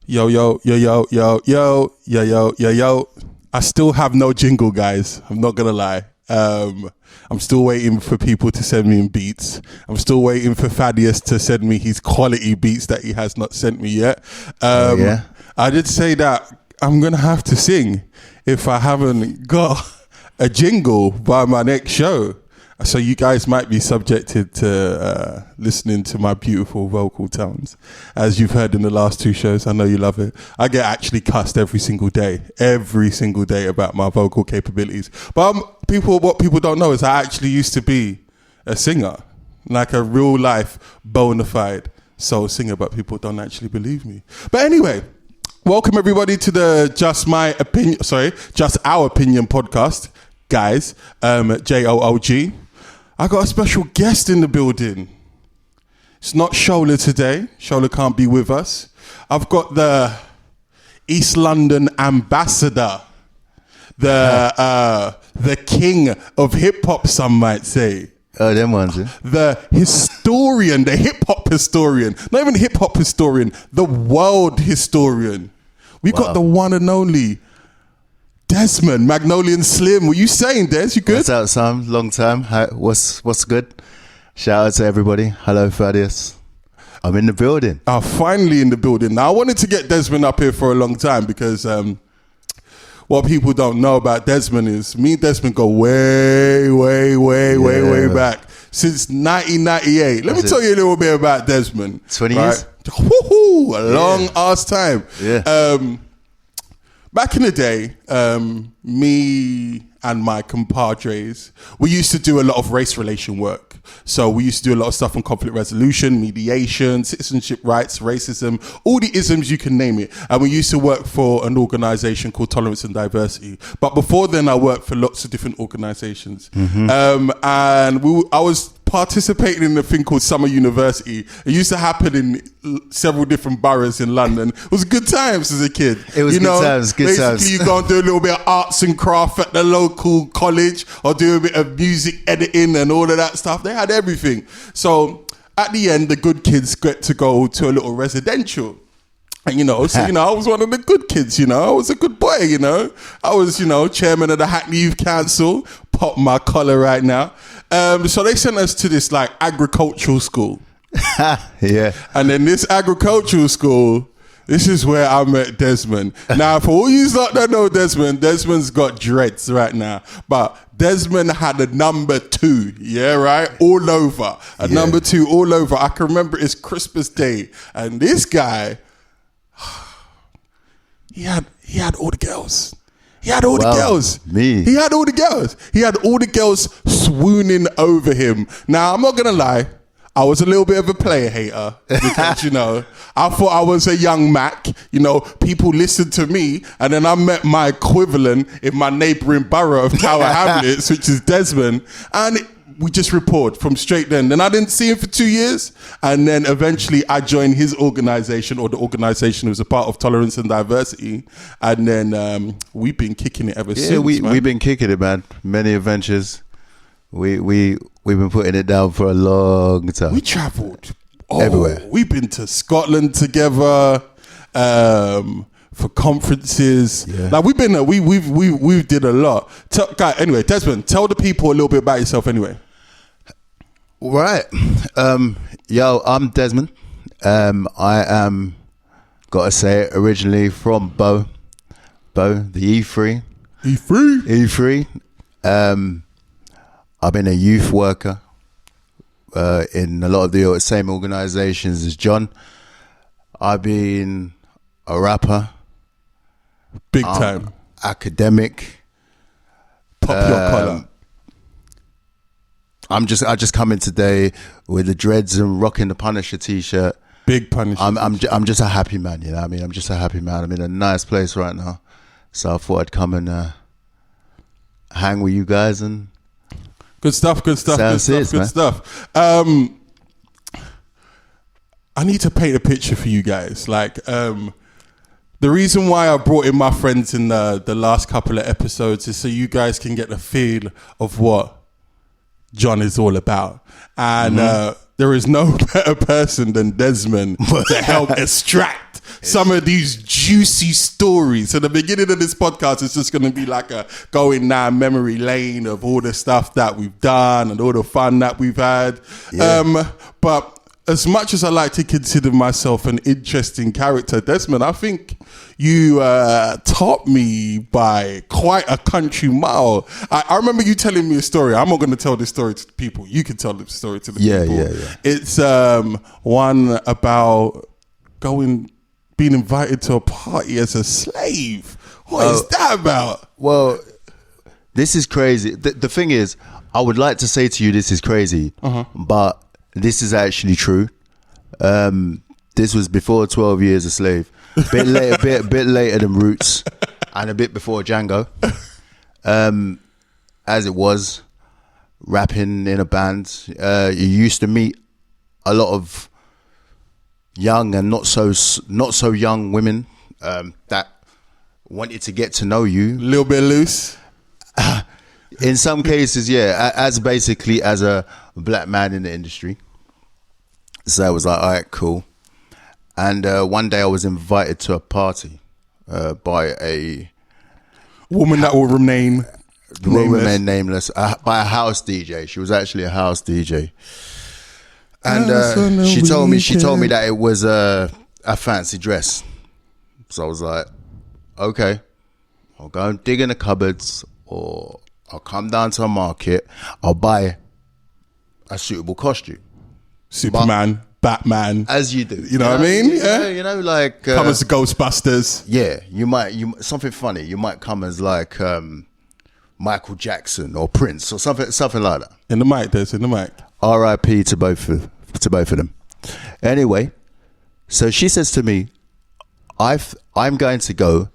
Yo, yo, yo, yo, yo, yo, yo, yo, yo, yo. I still have no jingle, guys. I'm not going to lie. I'm still waiting for people to send me in beats. I'm still waiting for Thaddeus to send me his quality beats that he has not sent me yet. I did say that I'm going to have to sing if I haven't got a jingle by my next show. So you guys might be subjected to listening to my beautiful vocal tones. As you've heard in the last two shows, I know you love it. I get actually cussed every single day about my vocal capabilities. But what people don't know is I actually used to be a singer, like a real life bona fide soul singer, but people don't actually believe me. But anyway, welcome everybody to the Just Our Opinion podcast, guys. JOOG. I got a special guest in the building. It's not Shola today. Shola can't be with us. I've got the East London ambassador, the king of hip hop, some might say. Oh, them ones. Yeah. The historian, the hip hop historian, not even hip hop historian, the world historian. We got the one and only Desmond, Magnolian Slim. What you saying, Des? You good? What's up, Sam? Long time. Hi, what's good? Shout out to everybody. Hello, Thaddeus. I'm in the building. Finally in the building. Now, I wanted to get Desmond up here for a long time because what people don't know about Desmond is me and Desmond go way back. Since 1998. Let me tell you a little bit about Desmond. 20 years? Woohoo! A long ass time. Yeah. Back in the day, me and my compadres, we used to do a lot of race relation work. So we used to do a lot of stuff on conflict resolution, mediation, citizenship rights, racism, all the isms, you can name it. And we used to work for an organization called Tolerance and Diversity. But before then, I worked for lots of different organizations. Mm-hmm. I was participating in a thing called Summer University. It used to happen in several different boroughs in London. It was good times as a kid. It was good times. Basically, you go and do a little bit of arts and craft at the local college or do a bit of music editing and all of that stuff. They had everything. So at the end, the good kids get to go to a little residential. And, I was one of the good kids, I was a good boy, I was, chairman of the Hackney Youth Council, pop my collar right now. So they sent us to this like agricultural school. Yeah. And then this agricultural school, this is where I met Desmond. Now, for all you that don't know Desmond's got dreads right now. But Desmond had a number 2, yeah, right? All over. Number 2 all over. I can remember it's Christmas Day. And this guy, he had all the girls. He had all the girls. He had all the girls. He had all the girls swooning over him. Now, I'm not going to lie. I was a little bit of a player hater because, I thought I was a young Mac. People listened to me and then I met my equivalent in my neighbouring borough of Tower Hamlets, which is Desmond. And we just rapport from straight then. Then I didn't see him for 2 years. And then eventually I joined his organisation, or the organisation was a part of Tolerance and Diversity. And then we've been kicking it ever since. Yeah, we've been kicking it, man. Many adventures. We've been putting it down for a long time. We travelled everywhere. We've been to Scotland together for conferences. Yeah. Like we've been, we did a lot. Anyway, Desmond, tell the people a little bit about yourself. Anyway. Right. Yo, I'm Desmond. I am, gotta say it, originally from Bow, the E3. E3. I've been a youth worker in a lot of the same organisations as John. I've been a rapper. Big time. Academic. Pop your collar. I just come in today with the dreads and rocking the Punisher t-shirt. Big Punisher. I'm just a happy man, you know what I mean? I'm just a happy man. I'm in a nice place right now. So I thought I'd come and hang with you guys and Good stuff. I need to paint a picture for you guys. Like, the reason why I brought in my friends in the last couple of episodes is so you guys can get the feel of what John is all about. And there is no better person than Desmond to help extract some of these juicy stories. So the beginning of this podcast is just going to be like a going down memory lane of all the stuff that we've done and all the fun that we've had. Yeah. But as much as I like to consider myself an interesting character, Desmond, I think you topped me by quite a country mile. I remember you telling me a story. I'm not going to tell this story to people. You can tell the story to the people. Yeah. It's one about being invited to a party as a slave. What is that about? Well, this is crazy. The thing is, I would like to say to you this is crazy, but this is actually true. This was before 12 Years a Slave. Bit later than Roots, and a bit before Django. As it was, rapping in a band, you used to meet a lot of young and not so young women that wanted to get to know you. A little bit loose. In some cases, yeah, as a black man in the industry. So I was like, all right, cool. And one day I was invited to a party by a woman that will remain nameless, by a house DJ. She was actually a house DJ. And she told me that it was a fancy dress. So I was like, okay, I'll go and dig in the cupboards, or I'll come down to a market, I'll buy a suitable costume. Superman, Batman, as you do. You know what I mean? Yeah. You know, like come as the Ghostbusters. Yeah, you something funny. You might come as like Michael Jackson or Prince or something like that. In the mic, in the mic. R.I.P. to both of them. Anyway, so she says to me, I'm going to go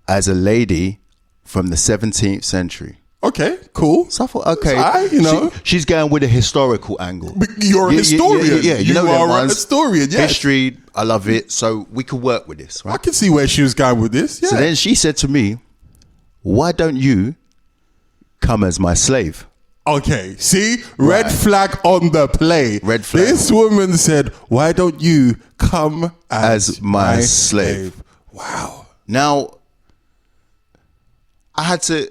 as a lady from the 17th century. Okay, cool. So I thought, okay, she's going with a historical angle. But you're a historian. Yeah, you are a historian. Yes. History, I love it. So we could work with this, right? I can see where she was going with this. Yeah. So then she said to me, why don't you come as my slave? Okay, see? Red flag on the play. Red flag. This woman said, why don't you come as my slave? Wow. Now, I had to...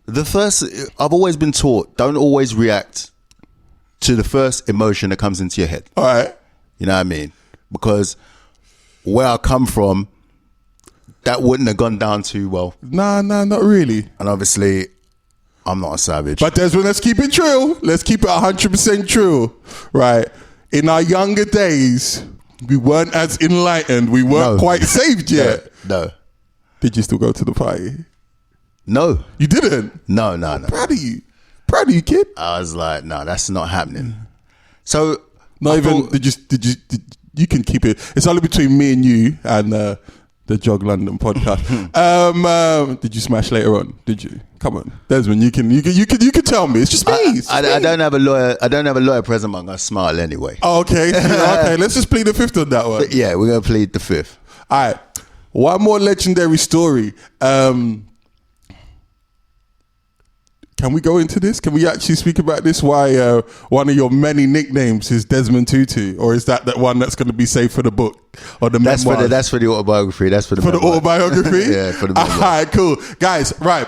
I've always been taught, don't always react to the first emotion that comes into your head. All right. You know what I mean? Because where I come from, that wouldn't have gone down too well. Nah, not really. And obviously, I'm not a savage. But Desmond, let's keep it true. Let's keep it 100% true. Right. In our younger days, we weren't as enlightened. We weren't quite saved yet. No. Did you still go to the party? No. You didn't? No. Proud of you, kid. I was like, no, that's not happening. So, did you can keep it. It's only between me and you and the JOOG London podcast. Did you smash later on? Did you? Come on, Desmond. You can tell me. It's just me. I don't have a lawyer. I don't have a lawyer present, but I'm gonna smile anyway. Oh, okay. Okay. Let's just plead the fifth on that one. Yeah, we're gonna plead the fifth. All right. One more legendary story. Can we go into this? Can we actually speak about this? Why one of your many nicknames is Desmond Tutu, or is that one that's going to be saved for the book or the memoir? That's for the autobiography. That's for the autobiography. Yeah, for the memoir. All right, cool, guys. Right,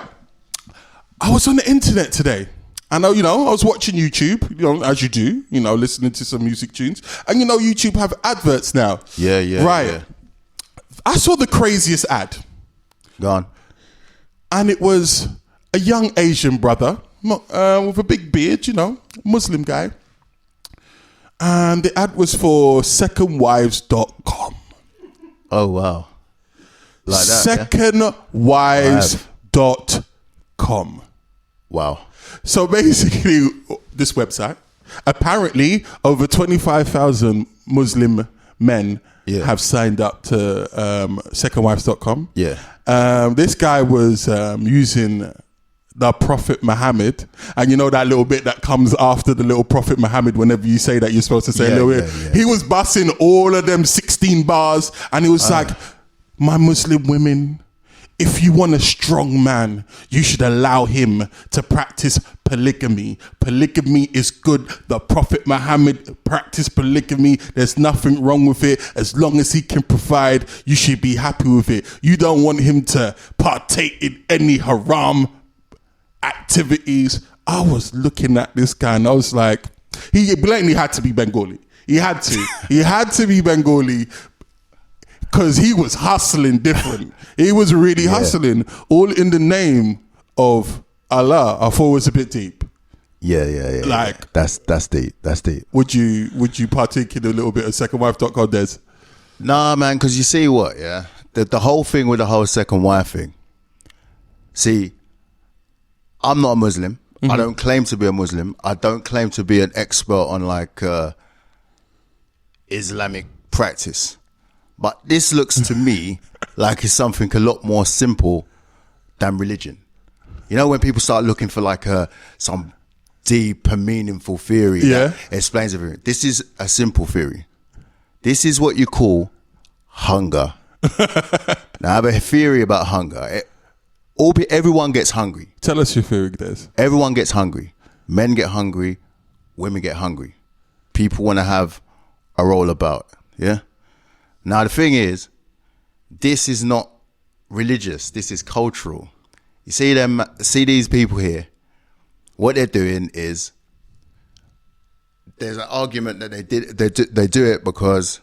I was on the internet today. I know, I was watching YouTube, as you do, listening to some music tunes, and YouTube have adverts now. Yeah. Right. Yeah. I saw the craziest ad. Go on. And it was a young Asian brother with a big beard, Muslim guy. And the ad was for secondwives.com. Oh, wow. Like that, secondwives.com. Wow. So basically, this website, apparently over 25,000 Muslim men have signed up to secondwives.com. Yeah. This guy was using the Prophet Muhammad, and that little bit that comes after the little Prophet Muhammad whenever you say that you're supposed to say a little bit. Yeah. He was busting all of them 16 bars, and he was like, my Muslim women, if you want a strong man, you should allow him to practice polygamy. Polygamy is good. The Prophet Muhammad practiced polygamy. There's nothing wrong with it. As long as he can provide, you should be happy with it. You don't want him to partake in any haram activities. I was looking at this guy and I was like, he blatantly had to be Bengali. He had to. He had to be Bengali because he was hustling different. He was really hustling, all in the name of Allah. I thought it was a bit deep. Yeah. Like that's deep. That's deep. Would you partake in a little bit of secondwife.com, Des? Nah, man, because you see what, yeah? The whole thing with the whole second wife thing. See, I'm not a Muslim. I don't claim to be a Muslim. I don't claim to be an expert on like Islamic practice. But this looks to me like it's something a lot more simple than religion. You know, when people start looking for like some deep and meaningful theory that explains everything. This is a simple theory. This is what you call hunger. Now, I have a theory about hunger. Everyone gets hungry. Tell us your theory, Des. Everyone gets hungry. Men get hungry. Women get hungry. People want to have a roll about. Yeah. Now, the thing is, this is not religious. This is cultural. You see these people here. What they're doing is there's an argument that they do it because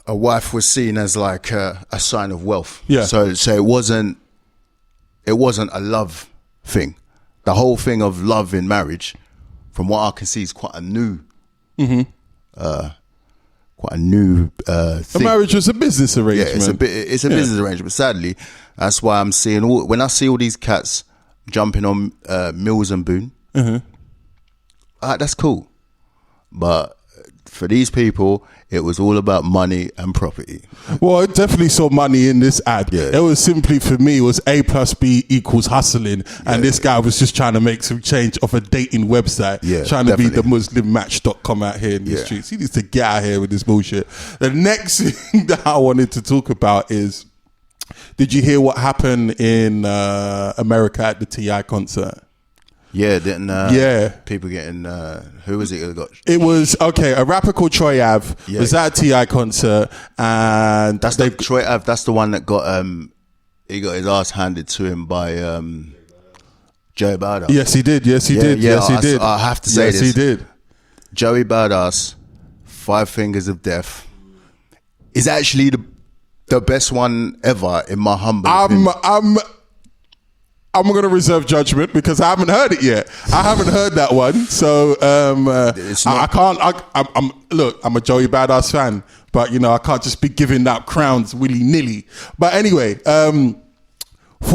a wife was seen as like a sign of wealth. Yeah. So it wasn't a love thing. The whole thing of love in marriage, from what I can see, is quite a new thing. A marriage was a business arrangement. Yeah, it's a business arrangement. Sadly, that's why I'm seeing when I see all these cats jumping on Mills and Boone. That's cool, but for these people, it was all about money and property. Well, I definitely saw money in this ad. Yeah. It was simply, for me, it was A plus B equals hustling. And this guy was just trying to make some change off a dating website. Trying to be the muslimmatch.com out here in the streets. He needs to get out here with this bullshit. The next thing that I wanted to talk about is, did you hear what happened in America at the T.I. concert? Yeah, people getting, who was it that got? It was, a rapper called Troy Ave was at a T.I. concert, and that's Troy Ave, that's the one that got, he got his ass handed to him by Joey Badass. Yes, he did. Yes, he did. Yes, he did. I have to say this. Yes, he did. Joey Badass, 5 Fingers of Death, is actually the best one ever in my humble opinion. I'm going to reserve judgment because I haven't heard it yet. I haven't heard that one. So I can't. Look, I'm a Joey Badass fan, but I can't just be giving out crowns willy-nilly. But anyway, 4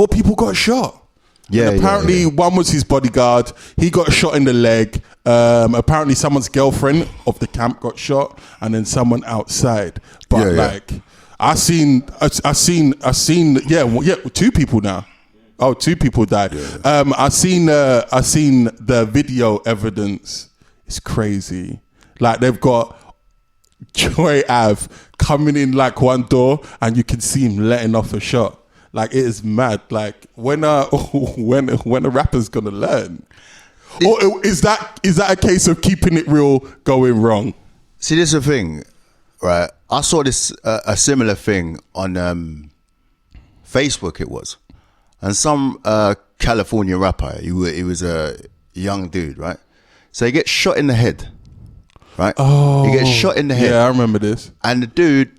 people got shot. Yeah. And apparently, one was his bodyguard. He got shot in the leg. Apparently, someone's girlfriend of the camp got shot, and then someone outside. But I seen 2 people now. Oh, 2 people died. Yeah. I seen the video evidence. It's crazy. Like, they've got Troy Ave coming in like one door, and you can see him letting off a shot. Like, it is mad. Like, when a rapper's gonna learn, or is that a case of keeping it real going wrong? See, this is the thing, right? I saw this a similar thing on Facebook. It was. And some California rapper, he was a young dude, right? So he gets shot in the head, right? Oh, he gets shot in the head. Yeah, I remember this. And the dude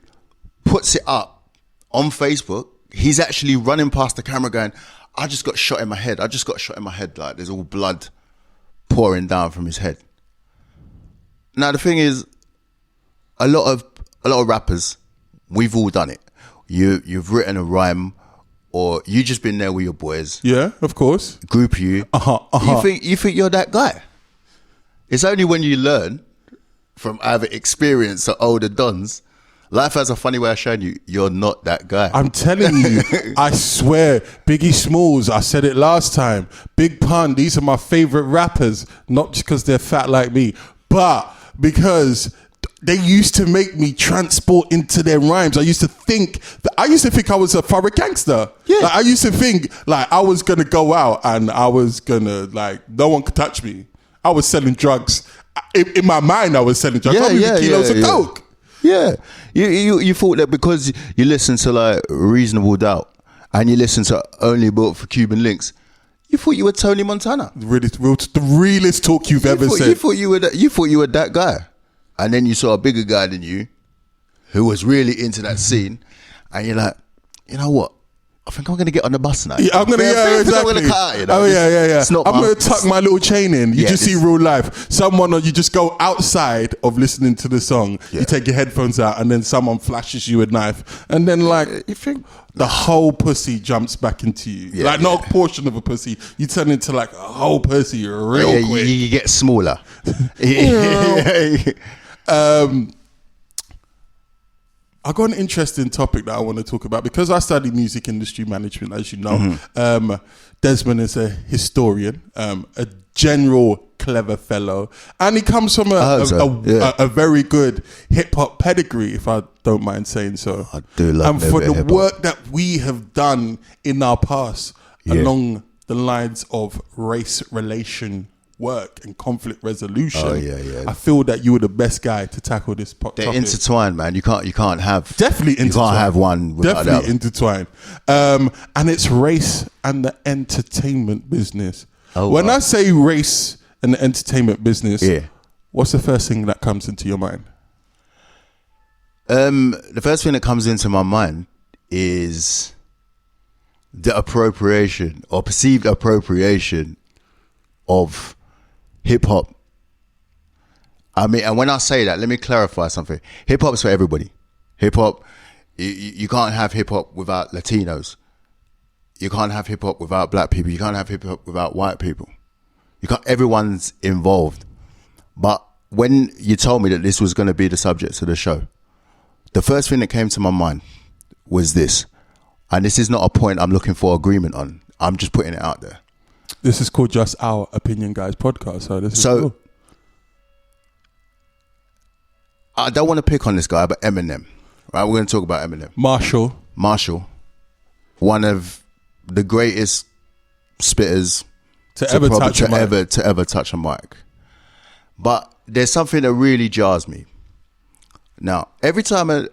puts it up on Facebook. He's actually running past the camera going, I just got shot in my head. I just got shot in my head. Like, there's all blood pouring down from his head. Now, the thing is, a lot of rappers, we've all done it. You've written a rhyme, or you just been there with your boys. Yeah, of course. Group you. You think you're that guy. It's only when you learn from either experience or older dons, life has a funny way of showing you you're not that guy. I'm telling you, I swear, Biggie Smalls, I said it last time, Big Pun, these are my favorite rappers, not just because they're fat like me, but because they used to make me transport into their rhymes. I used to think I was a thorough gangster. Yeah. Like, I used to think like I was gonna go out and I was gonna like no one could touch me. I was selling drugs. In my mind, I was selling drugs. I was moving kilos of coke. Yeah, you thought that because you listen to like Reasonable Doubt and you listen to Only Built for Cuban Links, you thought you were Tony Montana. The realest talk you've ever said. You thought you were that guy. And then you saw a bigger guy than you who was really into that scene. And you're like, you know what? I think I'm going to get on the bus now. Yeah, exactly. I'm going to cut out, you know? Oh, yeah. It's not I'm going to tuck my little chain in. You just see real life. You just go outside of listening to the song. Yeah. You take your headphones out and then someone flashes you a knife. And then like, you think the whole pussy jumps back into you. Yeah, like not a portion of a pussy. You turn into like a whole pussy real quick. You get smaller. I got an interesting topic that I want to talk about because I study music industry management, as you know. Desmond is a historian, a general clever fellow, and he comes from a very good hip hop pedigree, if I don't mind saying so. I do love. And for the work that we have done in our past along the lines of race relation work and conflict resolution, I feel that you were the best guy to tackle this topic. They're intertwined, man. You can't have definitely intertwined. You can't have one without definitely intertwined. And it's race and the entertainment business. When I say race and the entertainment business, what's the first thing that comes into your mind? The first thing that comes into my mind is the appropriation or perceived appropriation of hip hop. I mean, and when I say that, let me clarify something. Hip hop is for everybody. Hip hop, you can't have hip hop without Latinos. You can't have hip hop without black people. You can't have hip hop without white people. Everyone's involved. But when you told me that this was going to be the subject of the show, the first thing that came to my mind was this. And this is not a point I'm looking for agreement on. I'm just putting it out there. This is called Just Our Opinion Guys podcast. So this is cool. I don't want to pick on this guy, but Eminem. Right, we're going to talk about Eminem. Marshall, one of the greatest spitters to ever touch a mic. But there's something that really jars me. Now, every time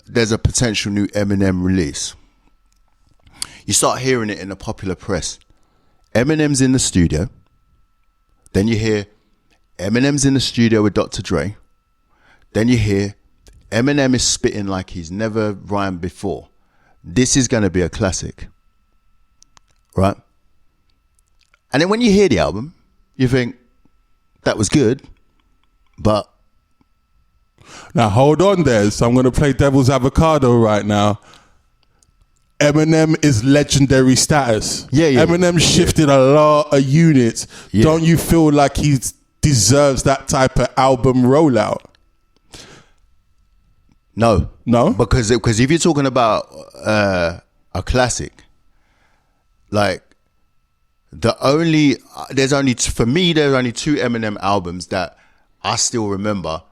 there's a potential new Eminem release, you start hearing it in the popular press. Eminem's in the studio. Then you hear Eminem's in the studio with Dr. Dre. Then you hear Eminem is spitting like he's never rhymed before. This is going to be a classic. Right? And then when you hear the album, you think, that was good, but... Now, hold on there. So I'm going to play devil's avocado right now. Eminem is legendary status. Eminem shifted a lot of units. Don't you feel like he deserves that type of album rollout? No, because if you're talking about a classic, like there's only two Eminem albums that I still remember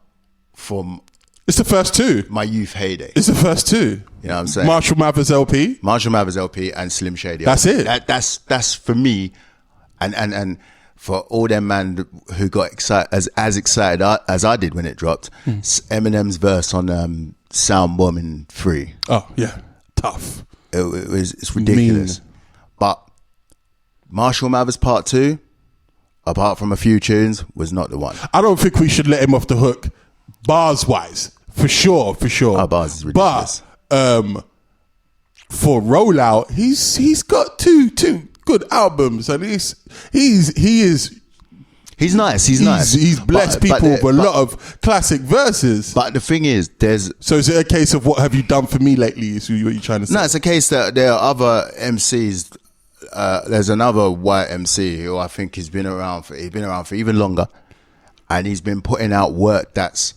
from. It's the first two. My youth heyday. It's the first two. You know what I'm saying? Marshall Mathers LP. and Slim Shady. That's it. That's for me, and for all them man who got excited as excited as I did when it dropped. Eminem's verse on Sound Bombing 3. Oh yeah, tough. It's ridiculous. Mean. But Marshall Mathers Part 2, apart from a few tunes, was not the one. I don't think we should let him off the hook, bars wise. For sure. Our bars is ridiculous. But for rollout, he's got two good albums, and he's nice. He's blessed people with a lot of classic verses. But the thing is, so is it a case of what have you done for me lately? Is what you're trying to say? No, it's a case that there are other MCs. There's another white MC who I think he's been around for even longer, and he's been putting out work that's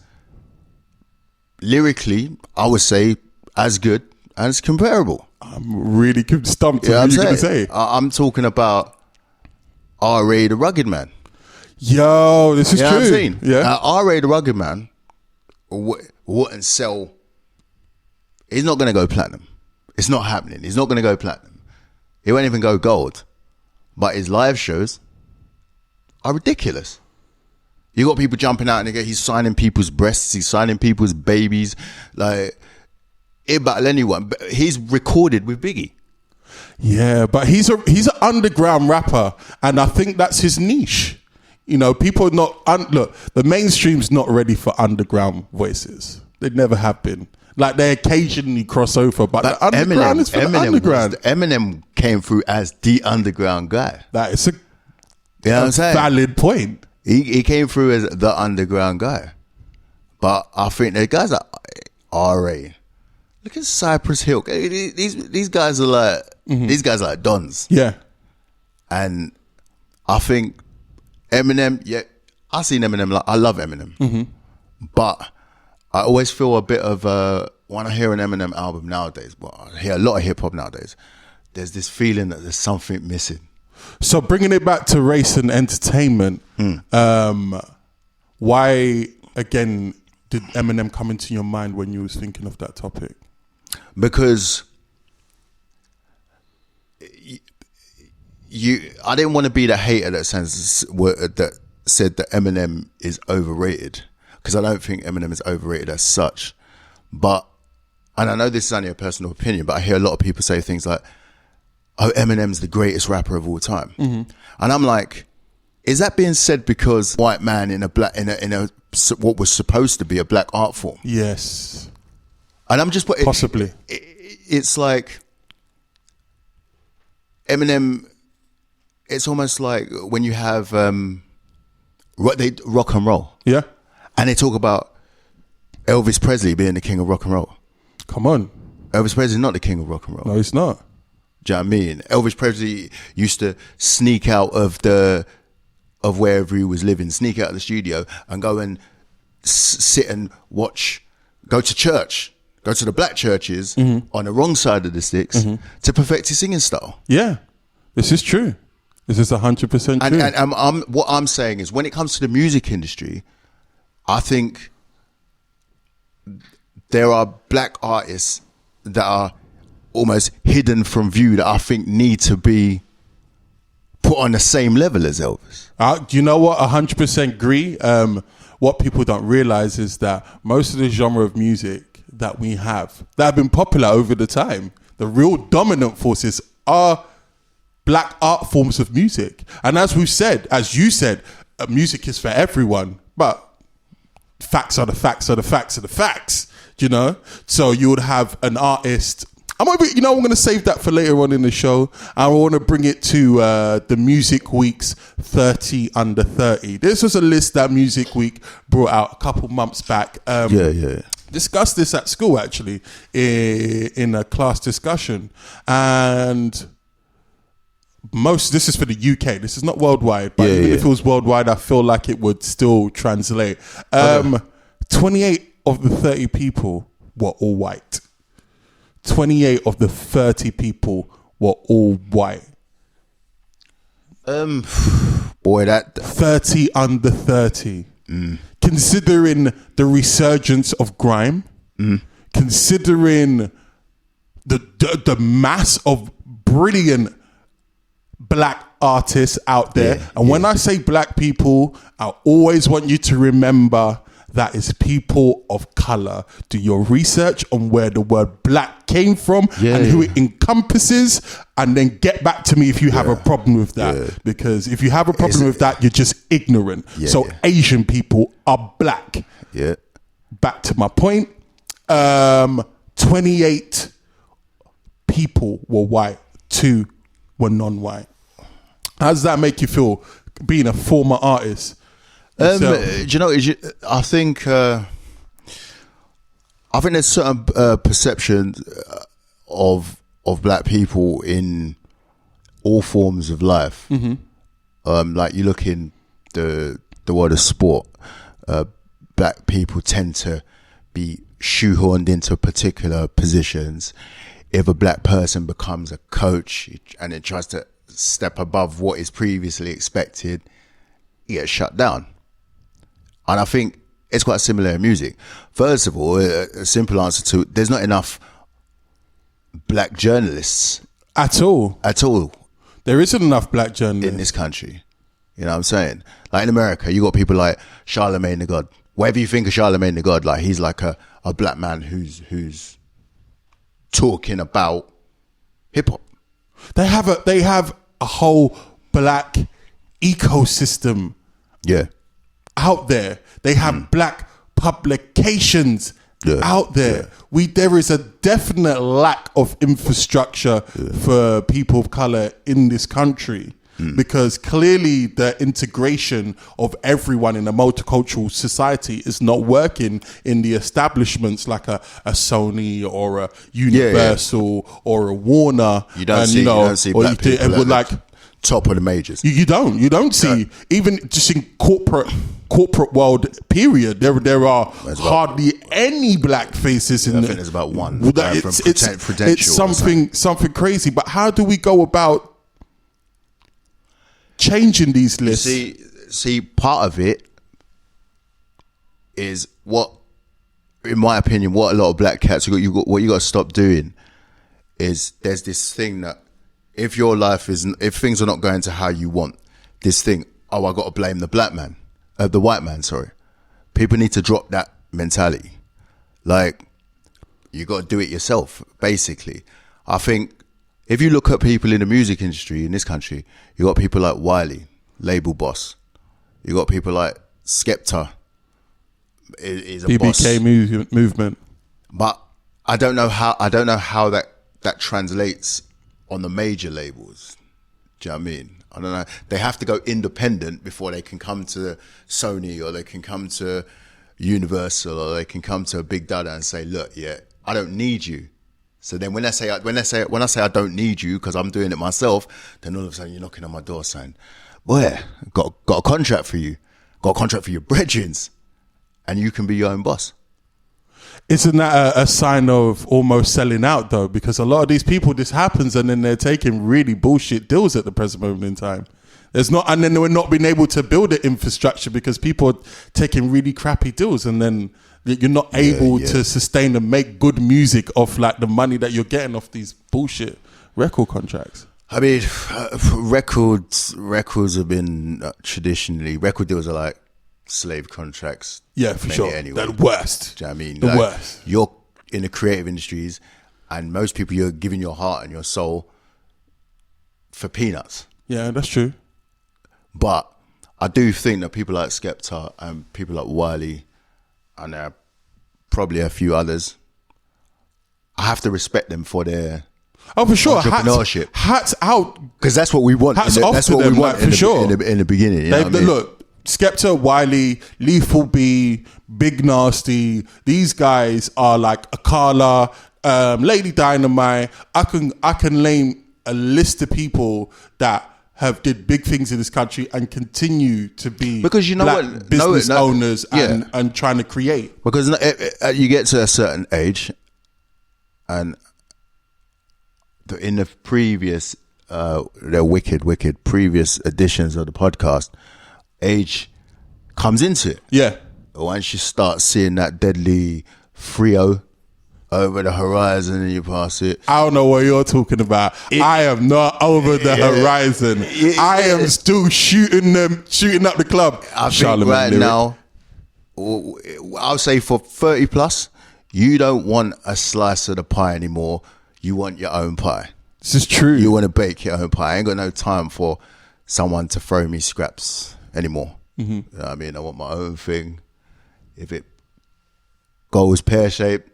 lyrically, I would say, as good as comparable. I'm really stumped on what you're going to say. I'm talking about R.A. the Rugged Man. Yo, this is true. Yeah. R.A. the Rugged Man wouldn't sell. He's not going to go platinum. It's not happening. He's not going to go platinum. He won't even go gold. But his live shows are ridiculous. You got people jumping out and he's signing people's breasts. He's signing people's babies. Like, he'll battle anyone. But he's recorded with Biggie. Yeah, but he's an underground rapper, and I think that's his niche. You know, people are not look. The mainstream's not ready for underground voices. They never have been. Like, they occasionally cross over, but the underground is for the underground. Eminem came through as the underground guy. That is a You know what I'm saying? valid point. He came through as the underground guy. But I think the guys like R.A. Look at Cypress Hill. These guys are like these guys are like dons. Yeah. And I think Eminem, yeah, I seen Eminem, like, I love Eminem. But I always feel a bit of when I hear an Eminem album nowadays, but I hear a lot of hip hop nowadays, there's this feeling that there's something missing. So bringing it back to race and entertainment, why again did Eminem come into your mind when you was thinking of that topic? Because I didn't want to be the hater that said that Eminem is overrated, because I don't think Eminem is overrated as such. But, and I know this is only a personal opinion, but I hear a lot of people say things like, "Oh, Eminem's the greatest rapper of all time," and I'm like, is that being said because white man in a what was supposed to be a black art form? Yes, and I'm just possibly. It's like Eminem. It's almost like when you have rock and roll, yeah, and they talk about Elvis Presley being the king of rock and roll. Come on, Elvis Presley's not the king of rock and roll. No, he's not. Do you know what I mean? Elvis Presley used to sneak out of wherever he was living, sneak out of the studio and go and sit and watch, go to church, go to the black churches on the wrong side of the sticks to perfect his singing style. Yeah, this is true. This is 100% true. And what I'm saying is, when it comes to the music industry, I think there are black artists that are almost hidden from view that I think need to be put on the same level as Elvis. Do you know what? 100% agree. What people don't realize is that most of the genre of music that we have that have been popular over the time, the real dominant forces are black art forms of music. And as you said, music is for everyone, but facts are the facts are the facts are the facts, you know? So you would have an artist. I'm going to save that for later on in the show. I want to bring it to the Music Week's 30 under 30. This was a list that Music Week brought out a couple months back. Discussed this at school, actually, in a class discussion. And this is for the UK. This is not worldwide, but even if it was worldwide, I feel like it would still translate. 28 of the 30 people were all white. 28 of the 30 people were all white. Boy, that 30 under 30. Considering the resurgence of grime, considering the mass of brilliant black artists out there. When I say black people, I always want you to remember that is people of color. Do your research on where the word black came from and who it encompasses, and then get back to me if you have a problem with that. Because if you have a problem with that, you're just ignorant. Asian people are black. Back to my point. 28 people were white, 2 were non-white. How does that make you feel, being a former artist? Do you know? I think there's certain perceptions of black people in all forms of life. Like you look in the world of sport, black people tend to be shoehorned into particular positions. If a black person becomes a coach and it tries to step above what is previously expected, he gets shut down. And I think it's quite similar in music. First of all, a simple answer to there's not enough black journalists At all. There isn't enough black journalists in this country. You know what I'm saying? Like in America, you got people like Charlemagne the God. Whatever you think of Charlemagne the God, like he's like a black man who's talking about hip hop. They have a whole black ecosystem out there. They have black publications out there. There is a definite lack of infrastructure for people of color in this country. Because clearly the integration of everyone in a multicultural society is not working in the establishments like a Sony or a Universal or a Warner. You don't see black people at like the top of the majors. You don't see even just in corporate world. Period. There are hardly any black faces in. I think there's about one. It's something crazy. But how do we go about changing these lists? See, part of it is what, in my opinion, what a lot of black cats what you got to stop doing is there's this thing that if things are not going to how you want, this thing, I got to blame the white man. Sorry, people need to drop that mentality. Like you got to do it yourself. Basically, I think. If you look at people in the music industry in this country, you got people like Wiley, label boss. You got people like Skepta, is a BBK boss. movement. But I don't know how that translates on the major labels. Do you know what I mean? I don't know. They have to go independent before they can come to Sony or they can come to Universal or they can come to a Big Dada and say, look, I don't need you. So then when I say I don't need you because I'm doing it myself, then all of a sudden you're knocking on my door saying, boy, got a contract for you, got a contract for your brethrens, and you can be your own boss. Isn't that a sign of almost selling out though? Because a lot of these people, this happens and then they're taking really bullshit deals at the present moment in time. And then we're not being able to build the infrastructure because people are taking really crappy deals and then you're not able to sustain and make good music off like the money that you're getting off these bullshit record contracts. I mean, records have been traditionally, record deals are like slave contracts. Yeah, for sure. Anyway. The worst. Do you know what I mean? The worst. You're in the creative industries and most people you're giving your heart and your soul for peanuts. Yeah, that's true. But I do think that people like Skepta and people like Wiley and there are probably a few others, I have to respect them for their for sure entrepreneurship. Hats out, because that's what we want. That's what we want for sure. In the beginning, you know what I mean? Look, Skepta, Wiley, Lethal B, Big Nasty. These guys are like Akala, Lady Dynamite. I can name a list of people that have did big things in this country and continue to be because black business owners and trying to create. Because you get to a certain age, and in the previous, the wicked previous editions of the podcast, age comes into it. Yeah. Once you start seeing that deadly Frio over the horizon and you pass it. I don't know what you're talking about. I am not over the horizon. I am still shooting up the club. I think right now, I'll say for 30 plus, you don't want a slice of the pie anymore. You want your own pie. This is true. You want to bake your own pie. I ain't got no time for someone to throw me scraps anymore. Mm-hmm. You know what I mean? I want my own thing. If it goes pear-shaped,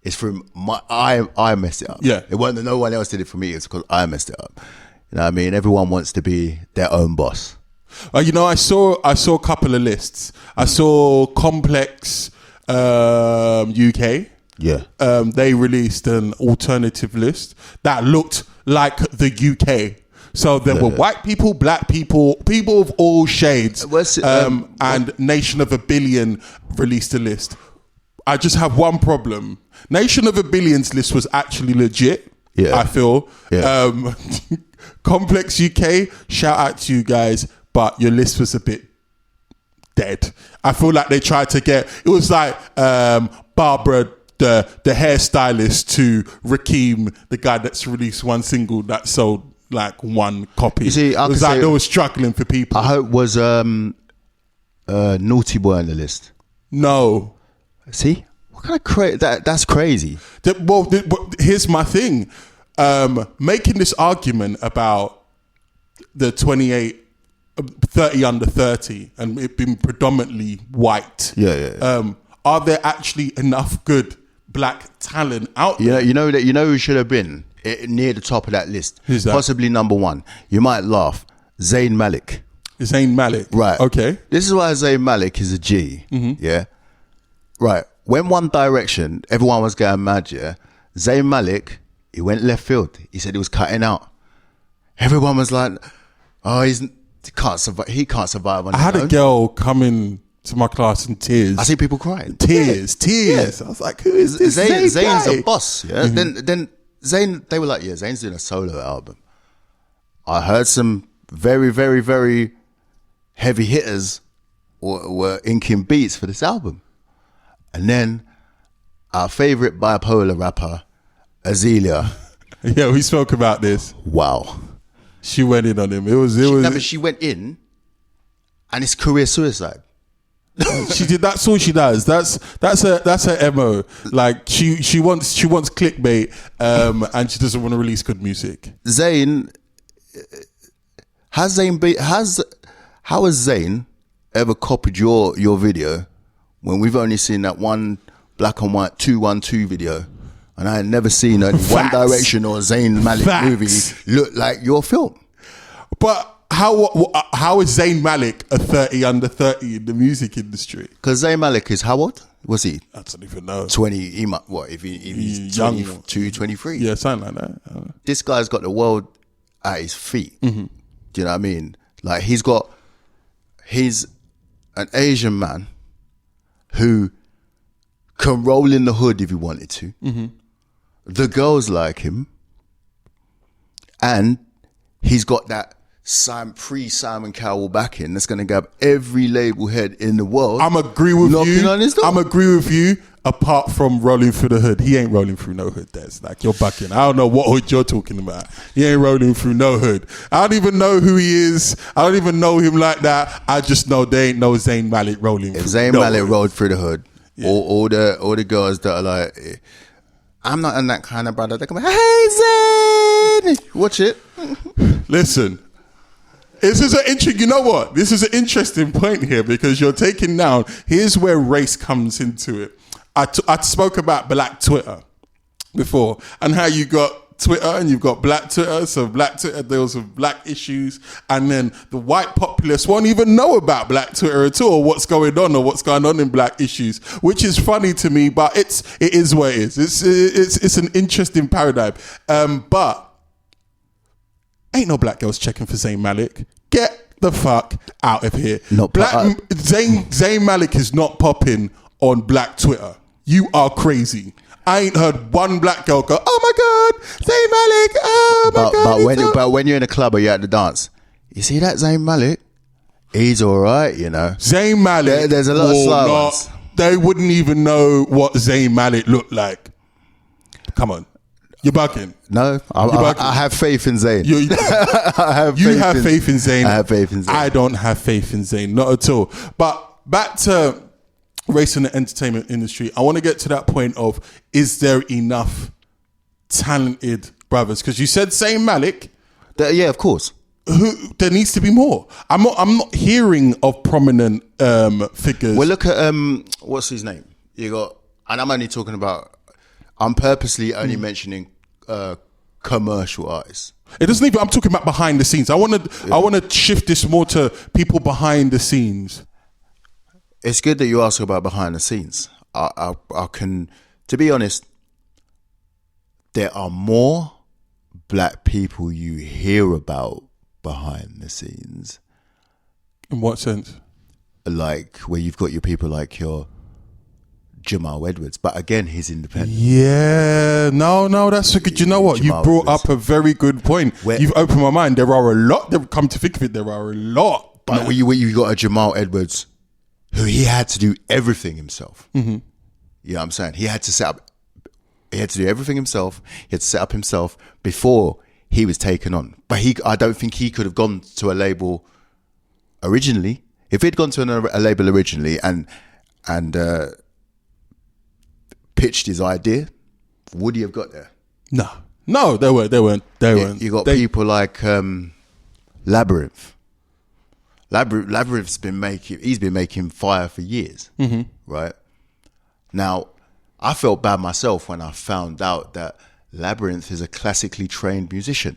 it's from I messed it up. Yeah. It wasn't that no one else did it for me. It's because I messed it up. You know what I mean? Everyone wants to be their own boss. I saw a couple of lists. I saw Complex UK. Yeah. They released an alternative list that looked like the UK. So there were white people, black people, people of all shades. And Nation of a Billion released a list. I just have one problem. Nation of a Billion's list was actually legit. Yeah. I feel. Yeah. Complex UK, shout out to you guys, but your list was a bit dead. I feel like they tried to get, it was like Barbara, the hairstylist, to Rakim, the guy that's released one single that sold like one copy. You see, it was like they were struggling for people. I hope was Naughty Boy on the list. No. See? What kind of that's crazy. Here's my thing. Making this argument about the 30 under 30 and it being predominantly white. Yeah. Are there actually enough good black talent out there? You know who should have been near the top of that list? Who's that? Possibly number one. You might laugh. Zayn Malik. Zayn Malik. Right. Okay. This is why Zayn Malik is a G. Mm-hmm. Yeah. Right. When One Direction, everyone was going mad, yeah. Zayn Malik, he went left field. He said he was cutting out. Everyone was like, oh, he can't survive on his own. I had a girl come to my class in tears. I see people crying. Tears. Yeah. I was like, who is this Zayn's guy? a boss, yeah. Mm-hmm. Then Zayn, they were like, yeah, Zayn's doing a solo album. I heard some very, very, very heavy hitters were inking beats for this album. And then our favorite bipolar rapper, Azealia. Yeah, we spoke about this. Wow. She went in on him. But she went in and it's career suicide. She did. That's all she does. That's her MO. Like she wants clickbait, and she doesn't want to release good music. Zayn how has Zayn ever copied your video when we've only seen that one black and white 212 video, and I had never seen a One Direction or Zayn Malik movie look like your film? But how is Zayn Malik a 30 under 30 in the music industry? Because Zayn Malik is how old? Was he? I don't even know. 20. He might, what if he's young, 22, 23? Yeah, something like that. This guy's got the world at his feet. Mm-hmm. Do you know what I mean? Like he's an Asian man who can roll in the hood if he wanted to. Mm-hmm. The girls like him, and he's got that pre-Simon Cowell backing that's going to grab every label head in the world. I'm agree with you. I'm agree with you. Apart from rolling through the hood, he ain't rolling through no hood. That's like you're bucking. I don't know what hood you're talking about. He ain't rolling through no hood. I don't even know who he is. I don't even know him like that. I just know they ain't no Zayn Malik rolling. If Zayn Malik rolled through the hood, yeah. all the girls that are like, I'm not in that kind of brother. They come, hey Zayn, watch it. Listen. This is you know what? This is an interesting point here because you're taking down. Here's where race comes into it. I spoke about black Twitter before and how you got Twitter and you've got black Twitter. So black Twitter deals with black issues, and then the white populace won't even know about black Twitter at all, what's going on in black issues, which is funny to me, but it is what it is. It's an interesting paradigm. But ain't no black girls checking for Zayn Malik. Get the fuck out of here. Zayn Malik is not popping on black Twitter. You are crazy. I ain't heard one black girl go, oh my God, Zayn Malik, oh my God. But when you're in a club or you're at the dance, you see that Zayn Malik? He's all right, you know. Zayn Malik. There's a lot of slow ones. They wouldn't even know what Zayn Malik looked like. Come on. You're bugging. No, I have faith in Zayn. You have faith in Zayn. I have faith in Zayn. I don't have faith in Zayn, not at all. But back to race in the entertainment industry, I want to get to that point of, is there enough talented brothers? Because you said Zayn Malik. Yeah, of course. There needs to be more. I'm not hearing of prominent figures. Well, look at what's his name? You got, and I'm purposely only mentioning commercial artists. It doesn't even. I'm talking about behind the scenes. I want to shift this more to people behind the scenes. It's good that you ask about behind the scenes. I can, to be honest, there are more black people you hear about behind the scenes. In what sense? Like where you've got your people like your Jamal Edwards, but again, he's independent. Yeah, no, that's a good. You know what? You brought up a very good point. You've opened my mind. There are a lot. Come to think of it, there are a lot. But you got a Jamal Edwards who he had to do everything himself. Mm-hmm. You know what I'm saying? He had to do everything himself. He had to set up himself before he was taken on. But I don't think he could have gone to a label originally. If he'd gone to a label originally and pitched his idea, would he have got there? No, they weren't. You got people like Labyrinth. Labyrinth's been making fire for years, right? Now, I felt bad myself when I found out that Labyrinth is a classically trained musician,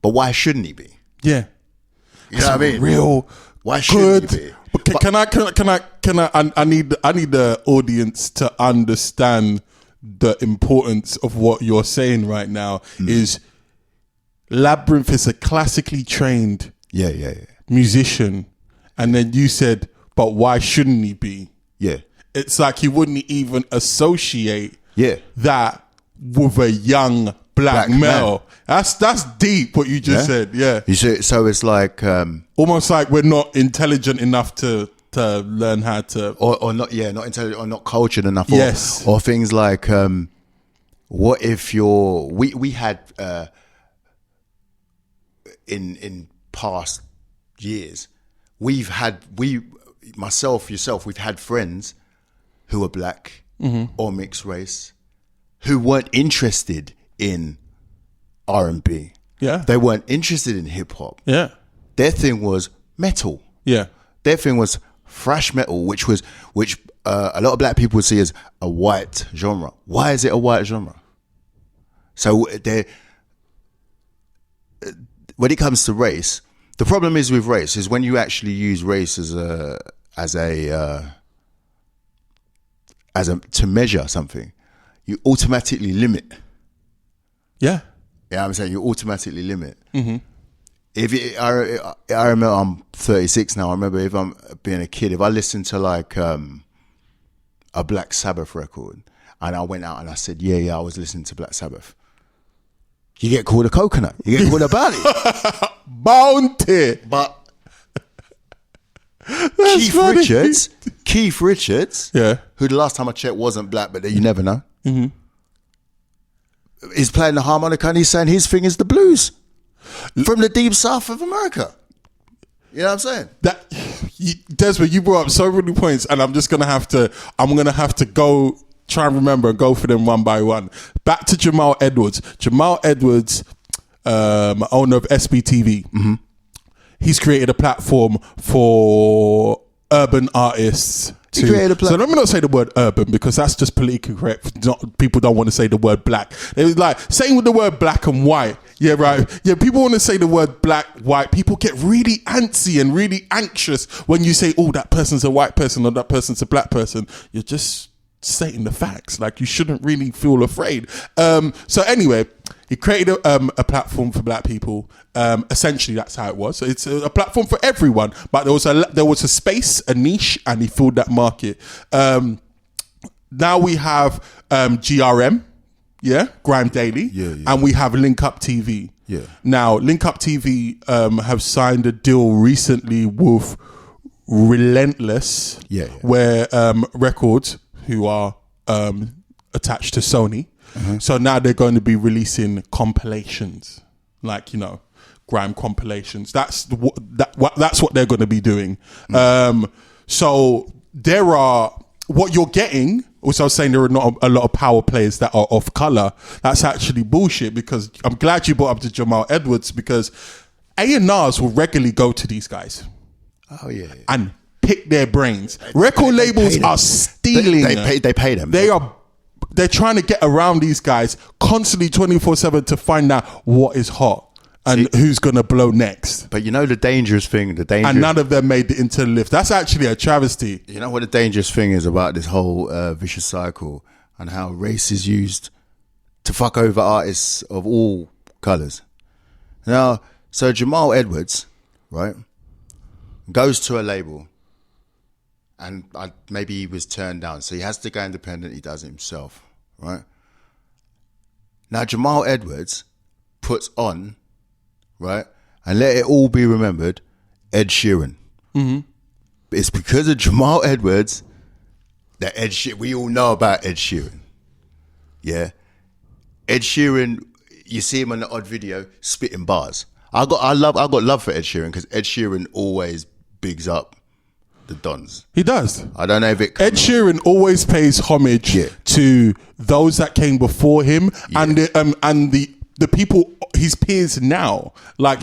but why shouldn't he be? Yeah, you know what I mean. Why shouldn't he be? But can I? I need the audience to understand the importance of what you're saying right now. Is Labyrinth is a classically trained musician, and then you said, but why shouldn't he be? Yeah, it's like you wouldn't even associate that with a young black male. That's deep what you just said. Yeah, you see, so it's like almost like we're not intelligent enough to learn how to, or not intelligent or not cultured enough. Or things like what if we had in past years, we've had yourself, we've had friends who are black or mixed race who weren't interested in R&B. Yeah, they weren't interested in hip hop. Yeah, their thing was metal. Yeah, their thing was thrash metal, which a lot of black people would see as a white genre. Why is it a white genre? So when it comes to race, the problem is with race is when you actually use race to measure something, you automatically limit. Yeah, I'm saying you automatically limit. Mm-hmm. I remember, I'm 36 now. I remember if I'm being a kid, if I listened to like a Black Sabbath record and I went out and I said, yeah, I was listening to Black Sabbath, you get called a coconut. You get called a bounty. Bounty. But Keith Richards, who the last time I checked wasn't black, but you never know, he's playing the harmonica and he's saying his thing is the blues from the deep south of America. You know what I'm saying? Desmond, you brought up so many points, and I'm gonna have to go try and remember and go for them one by one. Back to Jamal Edwards. Jamal Edwards, owner of SBTV. Mm-hmm. He's created a platform for urban artists. So let me not say the word urban because that's just politically correct. People don't want to say the word black. It's like same with the word black and white. Yeah, right. Yeah, people want to say the word black, white. People get really antsy and really anxious when you say, "Oh, that person's a white person or that person's a black person." You're just stating the facts. Like you shouldn't really feel afraid. So anyway, he created a platform for black people. Essentially, that's how it was. So it's a platform for everyone, but there was a space, a niche, and he filled that market. Now we have GRM, Grime Daily, and we have Link Up TV. Yeah. Now Link Up TV have signed a deal recently with Relentless, where Records, who are attached to Sony. Mm-hmm. So now they're going to be releasing compilations, like, grime compilations. That's what they're going to be doing. So there are, what you're getting, also I was saying there are not a lot of power players that are of color. That's actually bullshit, because I'm glad you brought up the Jamal Edwards, because A&Rs will regularly go to these guys. Oh yeah. And pick their brains. Record labels are stealing. They pay them. They're trying to get around these guys constantly 24/7 to find out what is hot and who's going to blow next. But the dangerous thing, and none of them made it into the lift. That's actually a travesty. You know what the dangerous thing is about this whole vicious cycle and how race is used to fuck over artists of all colours. Now, so Jamal Edwards, right, goes to a label. And maybe he was turned down. So he has to go independent. He does it himself, right? Now, Jamal Edwards puts on, right, and let it all be remembered, Ed Sheeran. Mm-hmm. It's because of Jamal Edwards that we all know about Ed Sheeran. Yeah. Ed Sheeran, you see him on the odd video spitting bars. I got love for Ed Sheeran because Ed Sheeran always bigs up the Dons. He does. I don't know if it. Ed Sheeran always pays homage to those that came before him and the people, his peers now. Like,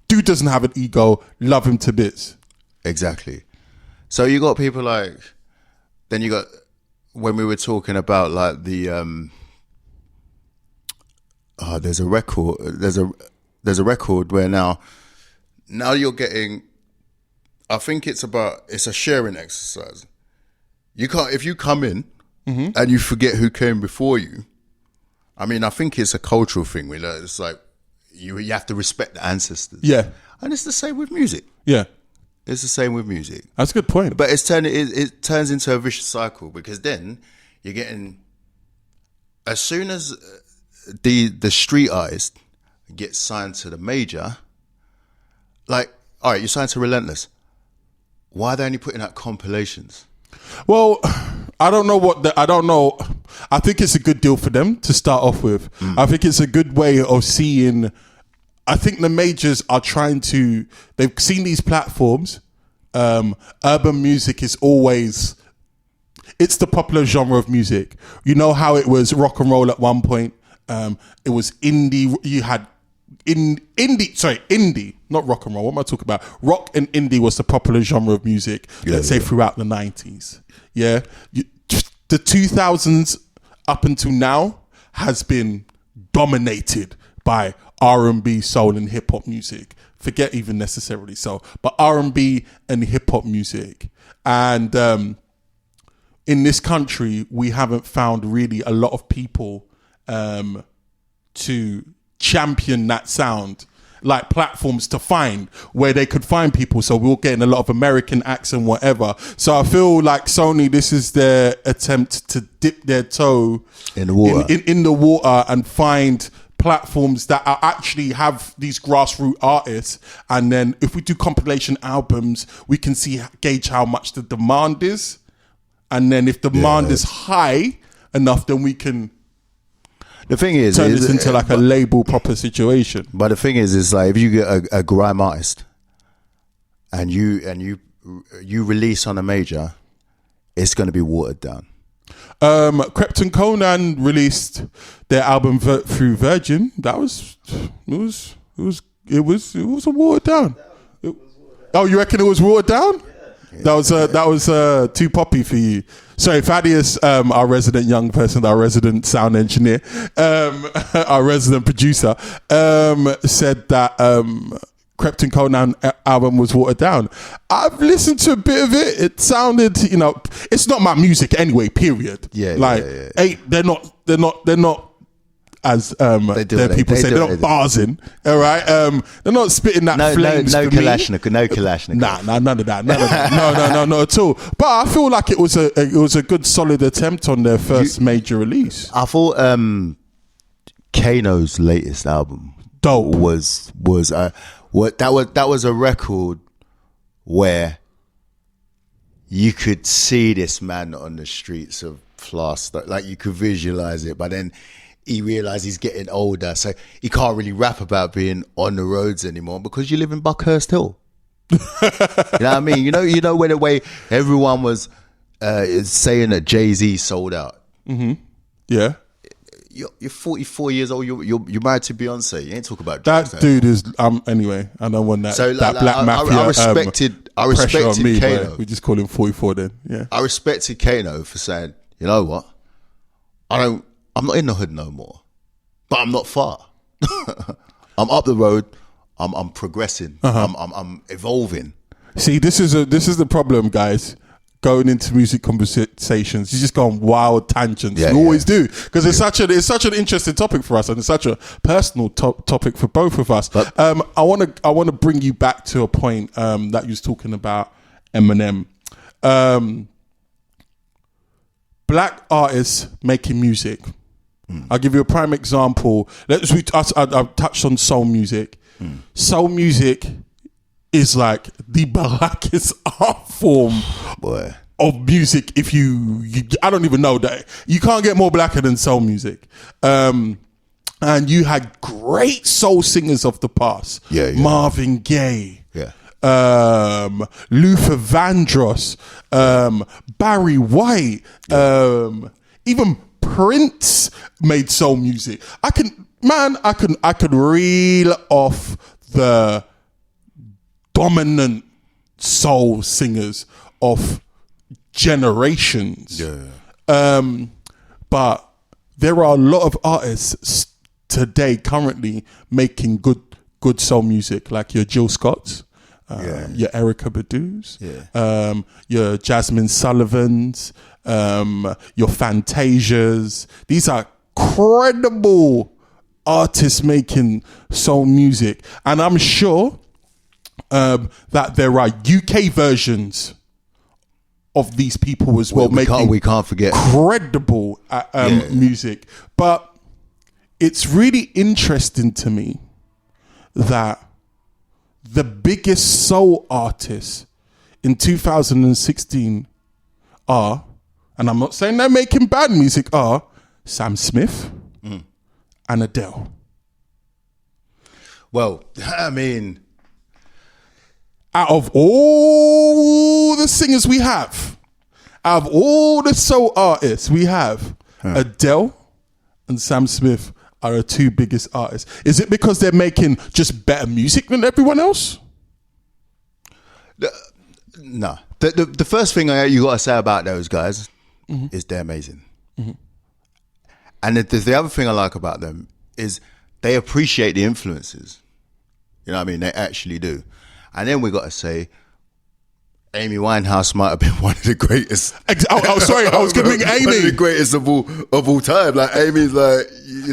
dude doesn't have an ego. Love him to bits. Exactly. So you got people like. Then you got when we were talking about like the. There's a record. There's a record where now you're getting. I think it's a sharing exercise. You can't, if you come in and you forget who came before you. I mean, I think it's a cultural thing. It's like you have to respect the ancestors. Yeah, and it's the same with music. Yeah, it's the same with music. That's a good point. But it turns into a vicious cycle because then you're getting, as soon as the street artist gets signed to the major, like, all right, you signed to Relentless. Why are they only putting out compilations? Well, I don't know. I think it's a good deal for them to start off with. I think it's a good way of seeing. I think the majors are they've seen these platforms. Urban music is always, it's the popular genre of music. You know how it was rock and roll at one point. It was indie. You had indie, not rock and roll. What am I talking about? Rock and indie was the popular genre of music, let's say throughout the 90s. Yeah. The 2000s up until now has been dominated by R&B, soul and hip hop music. Forget even necessarily soul, but R&B and hip hop music. And in this country, we haven't found really a lot of people to champion that sound, like platforms to find where they could find people. So we're getting a lot of American acts and whatever. So I feel like Sony, this is their attempt to dip their toe in the water, in the water and find platforms that are actually have these grassroots artists. And then if we do compilation albums, we can gauge how much the demand is. And then if demand is high enough, then we can the thing is, turn this into like a label proper situation. But the thing is like if you get a grime artist and you release on a major, it's going to be watered down. Krypton Conan released their album through Virgin. It was a watered down. Oh, you reckon it was watered down? That was too poppy for you. Sorry, Thaddeus, our resident young person, our resident sound engineer, our resident producer, said that Krypton Conan album was watered down. I've listened to a bit of it. It sounded, it's not my music anyway. Period. Hey, they're not. As people say, they're not barsing, all right? They're not spitting that flames no for me. No Kalashnikov. Nah, none of that. No, not at all. But I feel like it was a good, solid attempt on their first major release. I thought Kano's latest album dope was a record where you could see this man on the streets of Plaster, like you could visualize it, but then he realised he's getting older, so he can't really rap about being on the roads anymore because you live in Buckhurst Hill. You know what I mean? You know where the way everyone was saying that Jay-Z sold out. Mm-hmm. Yeah. You're 44 years old. You're married to Beyonce. You ain't talking about that dude is anyway. I don't want that. So that black mafia. I respected me, Kano. We just call him 44 then. Yeah. I respected Kano for saying, you know what? I'm not in the hood no more, but I'm not far. I'm up the road. I'm progressing. I'm evolving. See, this is the problem, guys. Going into music conversations, you just go on wild tangents. You always do because it's such an interesting topic for us, and it's such a personal topic for both of us. But I want to bring you back to a point that you was talking about Eminem. Black artists making music. I'll give you a prime example. I've touched on soul music. Soul music is like the blackest art form Boy. of music. If you I don't even know that you can't get more blacker than soul music. And you had great soul singers of the past. Yeah. Marvin Gaye. Yeah. Luther Vandross, Barry White, even Prince made soul music. I could reel off the dominant soul singers of generations. Yeah. But there are a lot of artists today currently making good soul music, like your Jill Scotts. Your Erykah Badu's, your Jasmine Sullivan's, your Fantasias. These are credible artists making soul music, and I'm sure that there are UK versions of these people as well, we can't forget credible music. But it's really interesting to me that the biggest soul artists in 2016 are, and I'm not saying they're making bad music, are Sam Smith and Adele. Well, I mean, out of all the singers we have, out of all the soul artists we have, Adele and Sam Smith are the two biggest artists. Is it because they're making just better music than everyone else? No. The first thing you got to say about those guys is they're amazing. And the other thing I like about them is they appreciate the influences. You know what I mean? They actually do. And then we got to say, Amy Winehouse might have been one of the greatest. Sorry, I was giving Amy. One of the greatest of all time. Like Amy's like...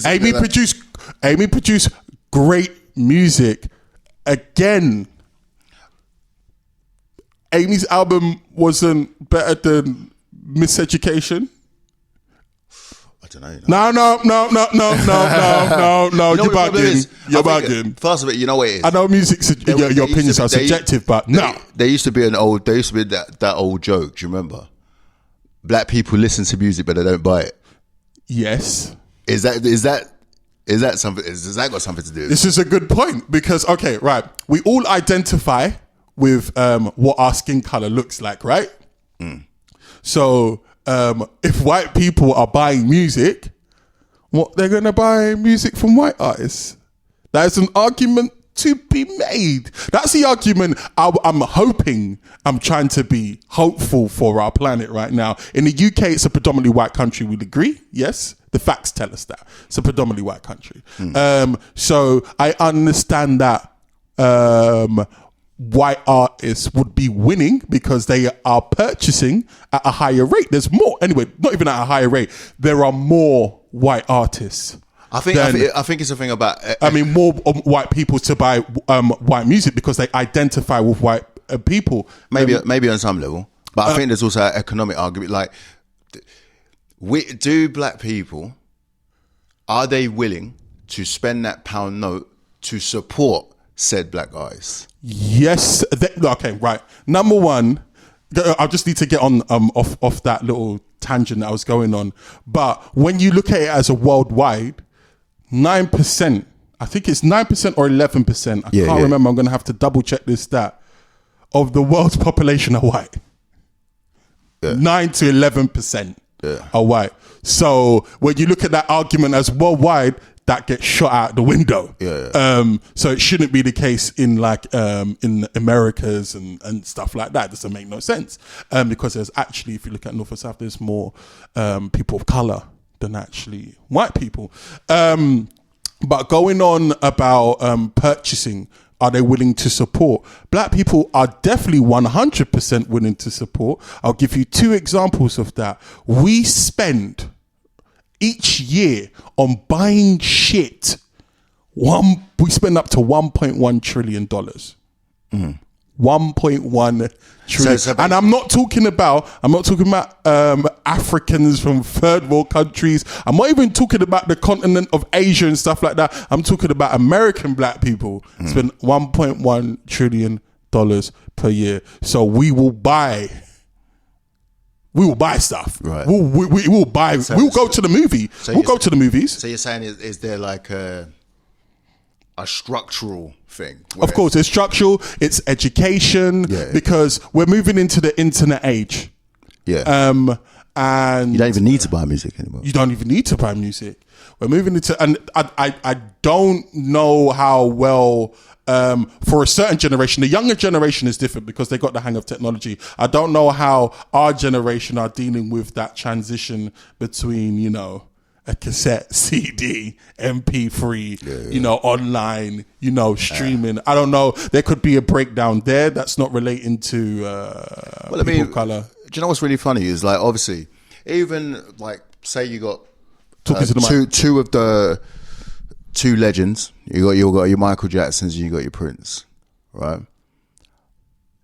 Amy produced great music. Again, Amy's album wasn't better than Miseducation. I don't know. No. You're bugging. First of it, you know what it is. I know your opinions are subjective, but no. There used to be that old joke. Do you remember? Black people listen to music, but they don't buy it. Yes. Is that something? Has that got something to do with it? This is a good point because, okay, right. We all identify with what our skin color looks like, right? So if white people are buying music, what they're going to buy music from white artists. That is an argument to be made. That's the argument I'm trying to be hopeful for our planet right now. In the UK, it's a predominantly white country. We'd agree, yes? The facts tell us that. It's a predominantly white country. So I understand that white artists would be winning because they are purchasing at a higher rate. There's more. Anyway, not even at a higher rate. There are more white artists. I think it's a thing about... more white people to buy white music because they identify with white people. Maybe on some level. But I think there's also an economic argument. Like, do black people, are they willing to spend that pound note to support said black artists? Yes. Okay, right. Number one, I just need to get on off that little tangent that I was going on. But when you look at it as a worldwide, 9%, I think it's 9% or 11%. I can't remember. I'm going to have to double check this stat. Of the world's population are white. 9 to 11% are white. So when you look at that argument as worldwide, that gets shot out the window. So it shouldn't be the case in in Americas and stuff like that. It doesn't make no sense. Because there's actually, if you look at North and South, there's more people of color than actually white people. But going on about purchasing, are they willing to support? Black people are definitely 100% willing to support. I'll give you 2 examples of that. We spend each year on buying shit. We spend up to $1.1 trillion. 1.1 trillion. And I'm not talking about Africans from third world countries. I'm not even talking about the continent of Asia and stuff like that. I'm talking about American black people spend $1.1 trillion per year. So we will buy stuff. Right. We will buy. We'll go to the movie. We'll go to the movies. So you're saying is there like a structural thing? Of course, it's structural. It's education because we're moving into the internet age. Yeah. And you don't even need to buy music anymore. You don't even need to buy music. We're moving into, and I don't know how well. For a certain generation, the younger generation is different because they got the hang of technology. I don't know how our generation are dealing with that transition between, you know, a cassette, CD, MP3, you know, online, you know, streaming. I don't know. There could be a breakdown there that's not relating to people of color. Do you know what's really funny is like, obviously, even like, say you got two of the two legends. You got your Michael Jacksons and you got your Prince, right?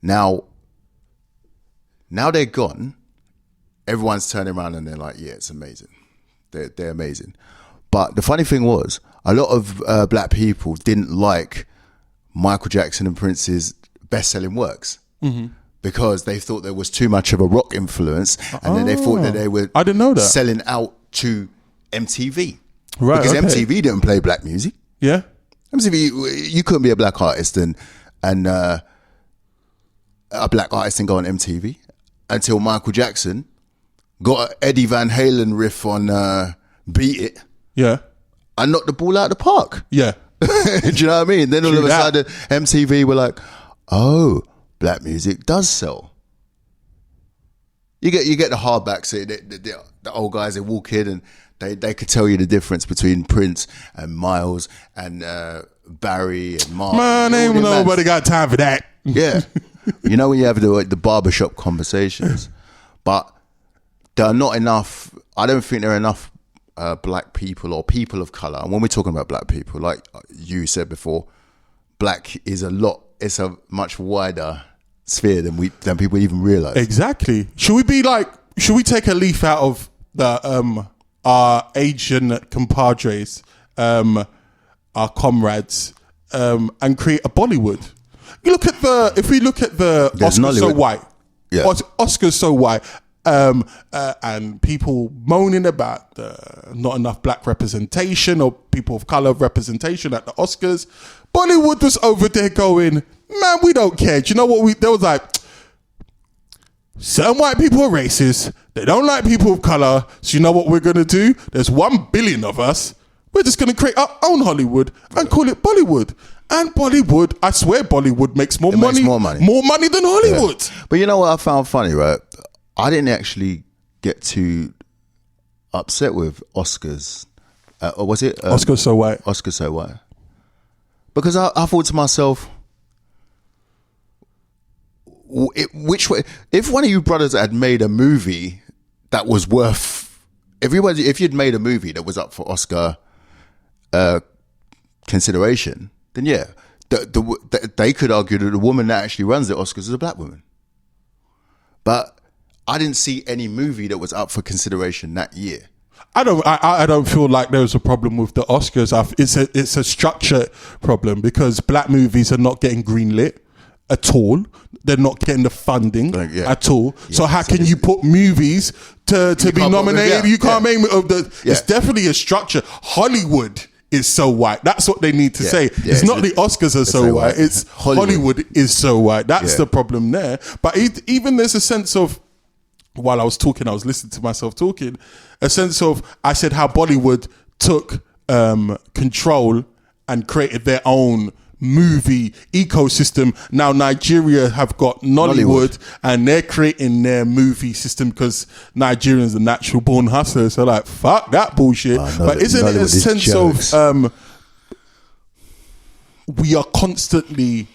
Now they're gone. Everyone's turning around and they're like, yeah, it's amazing. They're amazing. But the funny thing was, a lot of black people didn't like Michael Jackson and Prince's best-selling works because they thought there was too much of a rock influence, and then they thought that they were I didn't know that. selling out to MTV. Right, because okay. MTV didn't play black music. Yeah. MTV, you couldn't be a black artist and a black artist and go on MTV until Michael Jackson got an Eddie Van Halen riff on Beat It. Yeah. And knocked the ball out of the park. Yeah. Do you know what I mean? Then all of a sudden, MTV were like, oh, black music does sell. You get the hardbacks, the old guys, they walk in and they could tell you the difference between Prince and Miles and Barry and Mark. Man, ain't nobody got time for that. Yeah. You know when you have the barbershop conversations. But there are not enough, I don't think there are enough black people or people of colour. And when we're talking about black people, like you said before, black is it's a much wider sphere than people even realise. Exactly. Should we take a leaf out of the our Asian compadres, our comrades, and create a Bollywood? If we look at the Oscars So White, Oscars So White, and people moaning about not enough black representation or people of colour representation at the Oscars, Bollywood was over there going, man, we don't care. Do you know what they was like? Certain white people are racist. They don't like people of colour. So you know what we're going to do? There's 1 billion of us. We're just going to create our own Hollywood and call it Bollywood. And Bollywood, I swear Bollywood makes more money than Hollywood. Yeah. But you know what I found funny, right? I didn't actually get too upset with Oscars. Or was it? Oscars So White. Oscars So White. Because I thought to myself, which way? If one of you brothers had made a movie that was worth, if you'd made a movie that was up for Oscar consideration, then yeah, they could argue that the woman that actually runs the Oscars is a black woman. But I didn't see any movie that was up for consideration that year. I don't feel like there was a problem with the Oscars. It's a structure problem because black movies are not getting greenlit at all. They're not getting the funding at all. Yeah. So how can you put movies to be nominated? You can't make It's definitely a structure. Hollywood is so white. That's what they need to say. Yeah, it's not the Oscars are so white. It's Hollywood is so white. That's the problem there. But even there's a sense of, while I was talking, I was listening to myself talking, a sense of, I said how Bollywood took control and created their own movie ecosystem. Now Nigeria have got Nollywood and they're creating their movie system because Nigerians are natural born hustlers. So like, fuck that bullshit. But isn't it a sense of we are constantly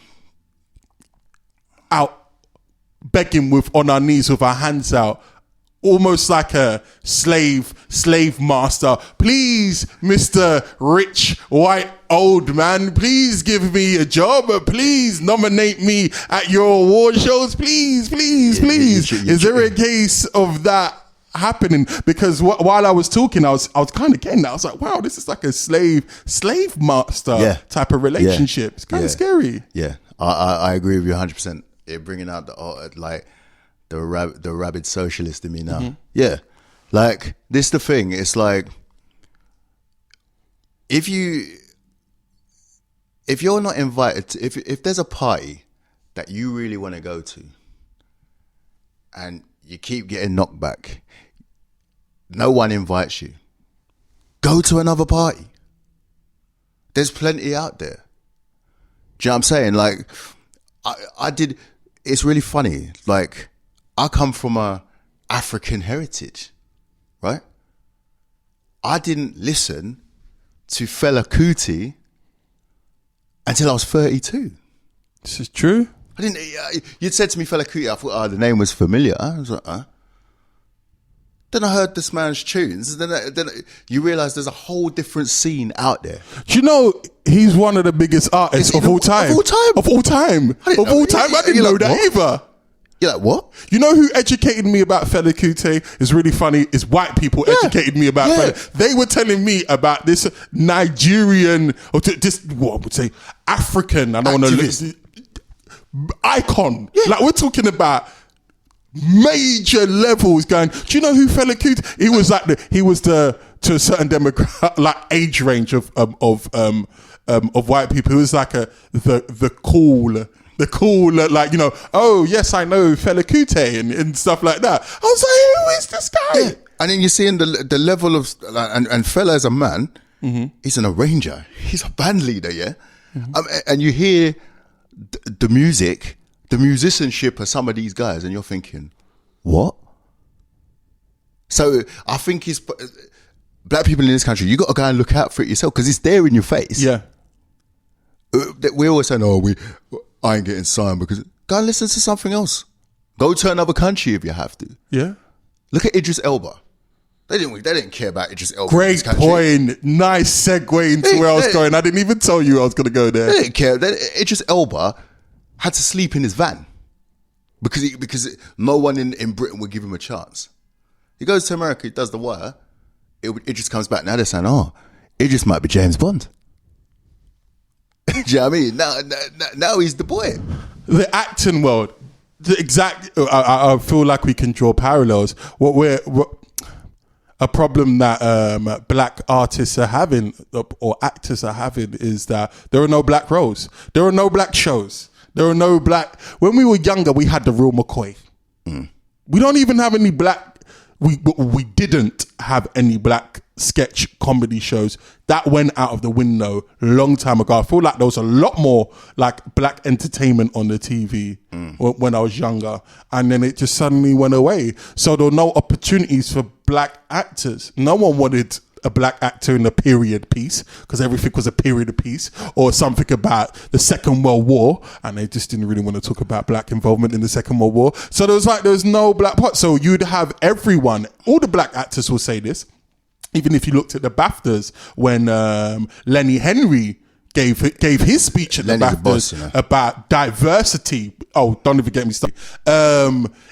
out begging on our knees with our hands out, almost like a slave master. Please, Mr. Rich White Old Man, please give me a job. Please nominate me at your award shows. Please. Is there a case of that happening? Because while I was talking, I was kind of getting that. I was like, wow, this is like a slave master type of relationship. It's kind of scary. Yeah, I agree with you 100%. You're bringing out the rabid socialist in me now. Mm-hmm. Yeah, like this the thing. It's like if you're not invited, if there's a party that you really want to go to, and you keep getting knocked back, no one invites you, go to another party. There's plenty out there. Do you know what I'm saying? Like, I did. It's really funny. Like, I come from a African heritage, right? I didn't listen to Fela Kuti until I was 32. This is true. I didn't. You'd said to me Fela Kuti. I thought, the name was familiar. I was like, Then I heard this man's tunes. Then you realise there's a whole different scene out there. Do you know he's one of the biggest artists of all time? Of all time? Of all time. Of all time. I didn't know that either. You're like, what? You know who educated me about Fela Kuti? It's really funny. It's white people educated me about Fela. They were telling me about this Nigerian, or what I would say, African, I don't want to listen, icon. Yeah. Like, we're talking about major levels going, do you know who Fela Kuti? He was like to a certain demographic, like age range of white people. He was like the cool, like, you know, oh yes, I know Fela Kuti and stuff like that. I was like, who is this guy? Yeah. And then you're seeing the level of, and Fela as a man, he's an arranger, he's a band leader, and you hear the music, the musicianship of some of these guys, and you're thinking, what? So I think black people in this country, you got to go and look out for it yourself, because it's there in your face. Yeah. We always say, no, I ain't getting signed, because go and listen to something else. Go to another country if you have to. Yeah. Look at Idris Elba. They didn't care about Idris Elba. Great point. Nice segue into where I was going. I didn't even tell you I was going to go there. They didn't care. Idris Elba had to sleep in his van because no one in Britain would give him a chance. He goes to America, he does The Wire. Idris comes back. Now they're saying, Idris might be James Bond. Do you know what I mean? Now he's the boy. The acting world, I feel like we can draw parallels. A problem that black artists are having, or actors are having, is that there are no black roles. There are no black shows. There are no black. When we were younger, we had the Real McCoy. We don't even have any black. We didn't have any black sketch comedy shows. That went out of the window a long time ago. I feel like there was a lot more like black entertainment on the TV when I was younger, and then it just suddenly went away. So there were no opportunities for black actors. No one wanted a black actor in a period piece, because everything was a period piece, or something about the Second World War, and they just didn't really want to talk about black involvement in the Second World War. So there was no black part. So you'd have everyone, all the black actors will say this. Even if you looked at the BAFTAs, when Lenny Henry gave his speech at the BAFTAs about diversity. Oh, don't even get me started.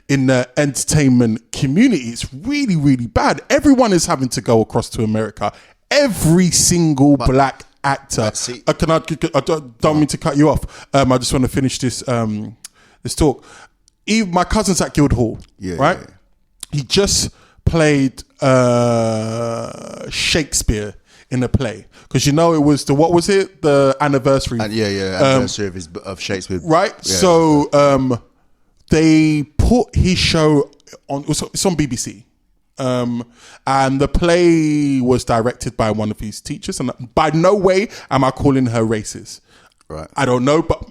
In the entertainment community, it's really, really bad. Everyone is having to go across to America. Every single black actor. I don't mean to cut you off. I just want to finish this talk. My cousin's at Guildhall, right? Yeah. He just played Shakespeare in a play, because it was the anniversary, anniversary of Shakespeare, right? Yeah. So they put his show on. It's on BBC, and the play was directed by one of his teachers. And by no way am I calling her racist. Right? I don't know, but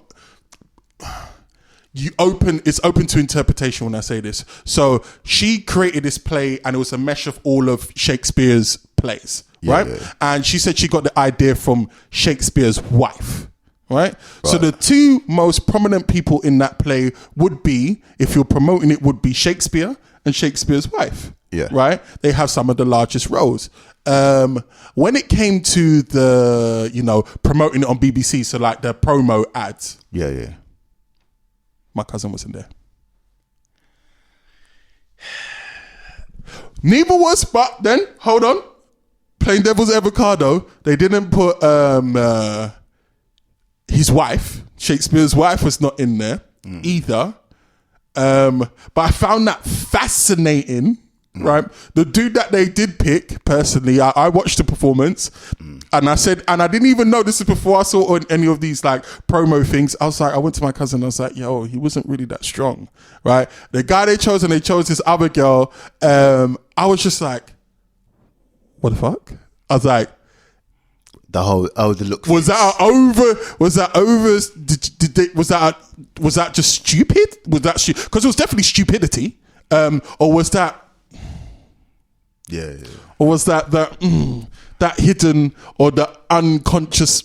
it's open to interpretation when I say this. So she created this play, and it was a mesh of all of Shakespeare's plays, right? Yeah. And she said she got the idea from Shakespeare's wife, right? So the two most prominent people in that play would be, if you're promoting it, would be Shakespeare and Shakespeare's wife, right? They have some of the largest roles. When it came to the, promoting it on BBC, so like the promo ads, my cousin wasn't there. Neither was, but then, hold on. Plain Devil's Avocado, they didn't put his wife, Shakespeare's wife was not in there either. But I found that fascinating, right? The dude that they did pick, personally, I watched the performance and I said, and I didn't even know this is before I saw on any of these like promo things. I was like, I went to my cousin, I was like, yo, he wasn't really that strong, right? The guy they chose, and they chose this other girl. I was just like, what the fuck? I was like, the look. Was that just stupid? Was that because it was definitely stupidity, or was that? Yeah. Or was that that hidden or the unconscious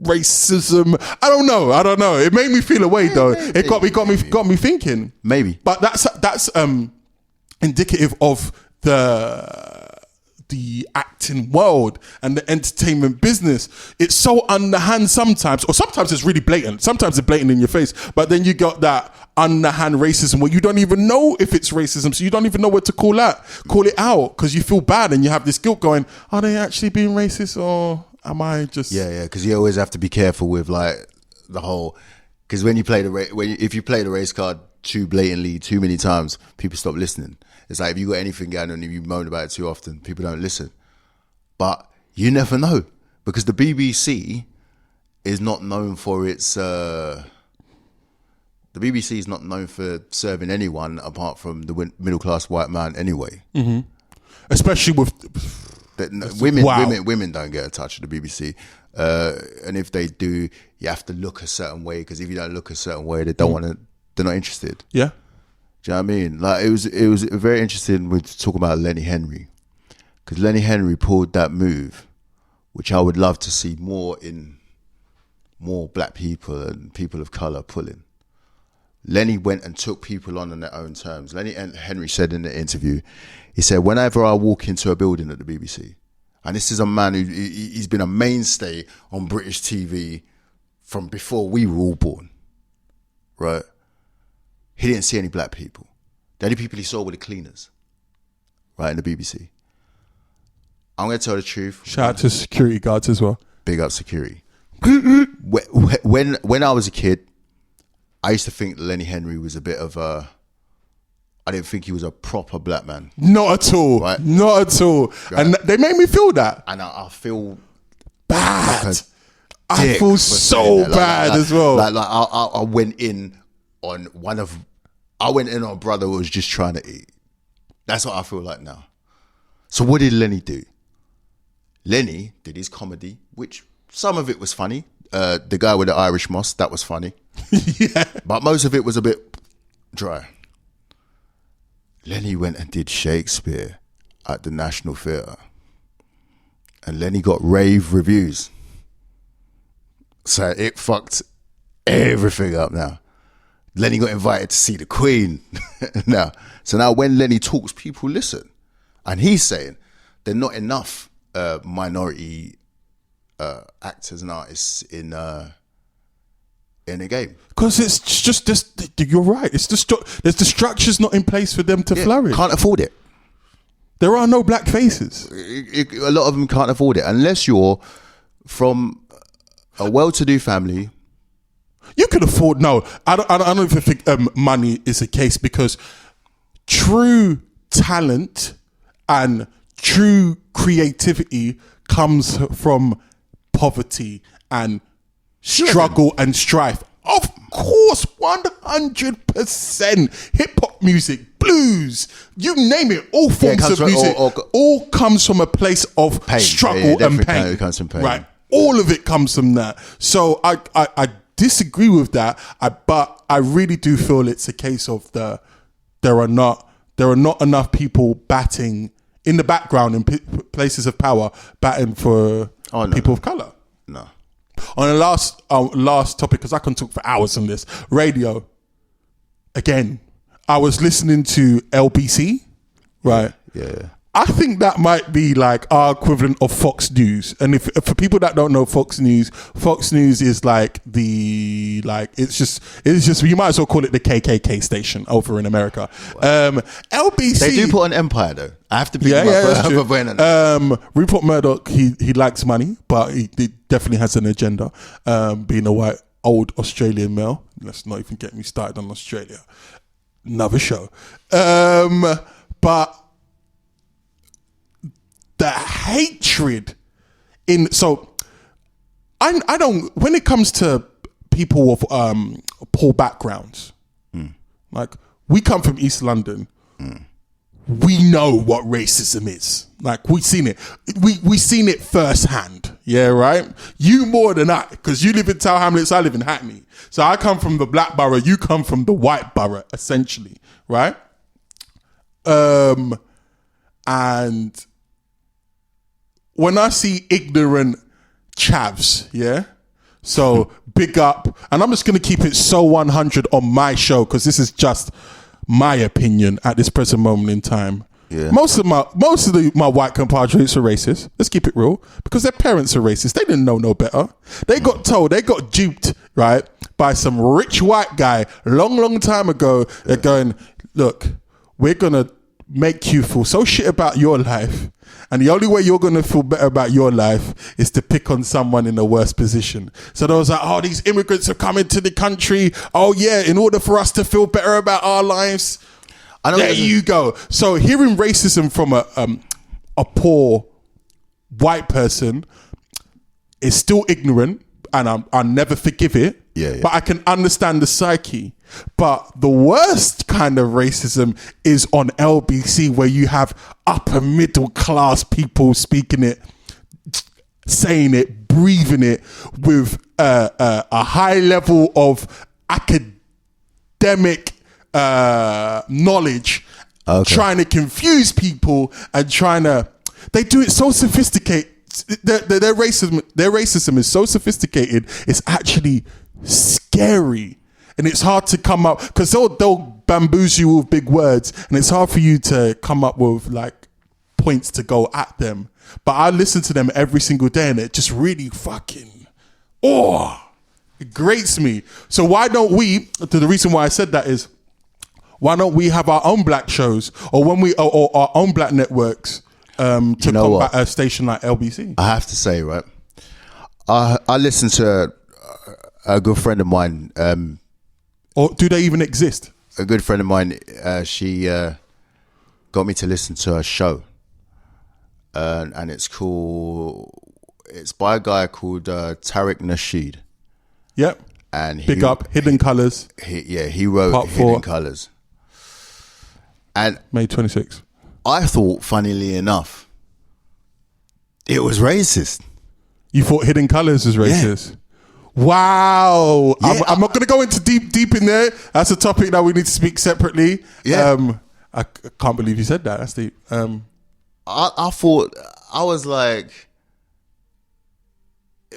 racism? I don't know. It made me feel away though. It got me thinking. Maybe, but that's indicative of the acting world and the entertainment business. It's so underhand sometimes, or sometimes it's really blatant. Sometimes it's blatant in your face, but then you got that underhand racism where you don't even know if it's racism, so you don't even know what to call it out because you feel bad and you have this guilt going, are they actually being racist or am I just... Yeah, because you always have to be careful with like the whole... Because when you play if you play the race card too blatantly, too many times, people stop listening. It's like if you got anything going on and you moan about it too often, people don't listen. But you never know, because the BBC is not known for its... the BBC is not known for serving anyone apart from the middle-class white man anyway. Mm-hmm. Especially with... Women don't get a touch of the BBC. And if they do, you have to look a certain way, because if you don't look a certain way, they don't want to... They're not interested. Yeah. Do you know what I mean? Like it was very interesting with talking about Lenny Henry, because Lenny Henry pulled that move, which I would love to see more black people and people of color pulling. Lenny went and took people on their own terms. Lenny Henry said in the interview, he said, whenever I walk into a building at the BBC, and this is a man he's been a mainstay on British TV from before we were all born, right? He didn't see any black people. The only people he saw were the cleaners, right, in the BBC. I'm going to tell the truth. Shout out to security guards as well. Big up security. When I was a kid, I used to think Lenny Henry was a bit of a... I didn't think he was a proper black man. Not at all. Right? Not at all. Right. And they made me feel that. And I feel... bad. Like I feel so bad as well. Like I went in on a brother who was just trying to eat. That's what I feel like now. So what did Lenny do? Lenny did his comedy, which some of it was funny. The guy with the Irish moss, that was funny. Yeah. But most of it was a bit dry. Lenny went and did Shakespeare at the National Theatre. And Lenny got rave reviews. So it fucked everything up now. Lenny got invited to see the Queen now. So now when Lenny talks, people listen. And he's saying there are not enough minority actors and artists in the game. Because it's just this, you're right. It's there's the structures not in place for them to flourish. Can't afford it. There are no black faces. A lot of them can't afford it unless you're from a well-to-do family. You can afford. No, I don't even think money is a case, because true talent and true creativity comes from poverty and struggle and strife. Of course, 100%. Hip hop music, blues, you name it, all forms of music, all comes from a place of pain, struggle and pain. It comes from pain. Right, all of it comes from that. So I disagree with that, but I really do feel it's a case of there are not enough people batting in the background in places of power, batting for people of color. No. On the last topic, because I can talk for hours on this, radio. Again, I was listening to LBC, right? Yeah. I think that might be like our equivalent of Fox News. And if for people that don't know Fox News is like it's just you might as well call it the KKK station over in America. Wow. LBC, they do put on Empire though. I have to be for Brennan. Rupert Murdoch, he likes money, but he definitely has an agenda. Being a white old Australian male. Let's not even get me started on Australia. Another show. But the hatred I don't, when it comes to people with poor backgrounds, like we come from East London, we know what racism is. Like we've seen it. We seen it firsthand. Yeah, right? You more than I, because you live in Tower Hamlets, I live in Hackney. So I come from the black borough, you come from the white borough, essentially, right? And when I see ignorant chavs, yeah? So big up, and I'm just going to keep it so 100 on my show because this is just my opinion at this present moment in time. Yeah. Most of my white compadres are racist. Let's keep it real, because their parents are racist. They didn't know no better. They got told, they got duped, right, by some rich white guy long time ago. They're going, look, we're going to make you feel so shit about your life, and the only way you're going to feel better about your life is to pick on someone in a worse position. So there was like, oh, these immigrants have come into the country. Oh yeah, in order for us to feel better about our lives, there you go. So hearing racism from a poor white person is still ignorant, and I'll never forgive it. Yeah. But I can understand the psyche. But the worst kind of racism is on LBC, where you have upper middle class people speaking it, saying it, breathing it with a high level of academic knowledge, trying to confuse people and they do it so sophisticated. Their racism is so sophisticated, it's actually scary. And it's hard to come up, because they'll bamboozle you with big words, and it's hard for you to come up with like points to go at them. But I listen to them every single day, and it just really fucking, it grates me. So why don't we, the reason why I said that is, why don't we have our own black shows, or or our own black networks to combat a station like LBC? I have to say, right, I listened to a good friend of mine, or do they even exist? A good friend of mine, she got me to listen to her show, and it's by a guy called Tariq Nasheed. Yep. And big up Hidden Colors. He wrote Part Hidden 4. Colors. And May 26th. I thought, funnily enough, it was racist. You thought Hidden Colors was racist? Yeah. Wow. Yeah, I'm not going to go into deep in there. That's a topic that we need to speak separately. Yeah. I can't believe you said that. That's deep. I thought, I was like,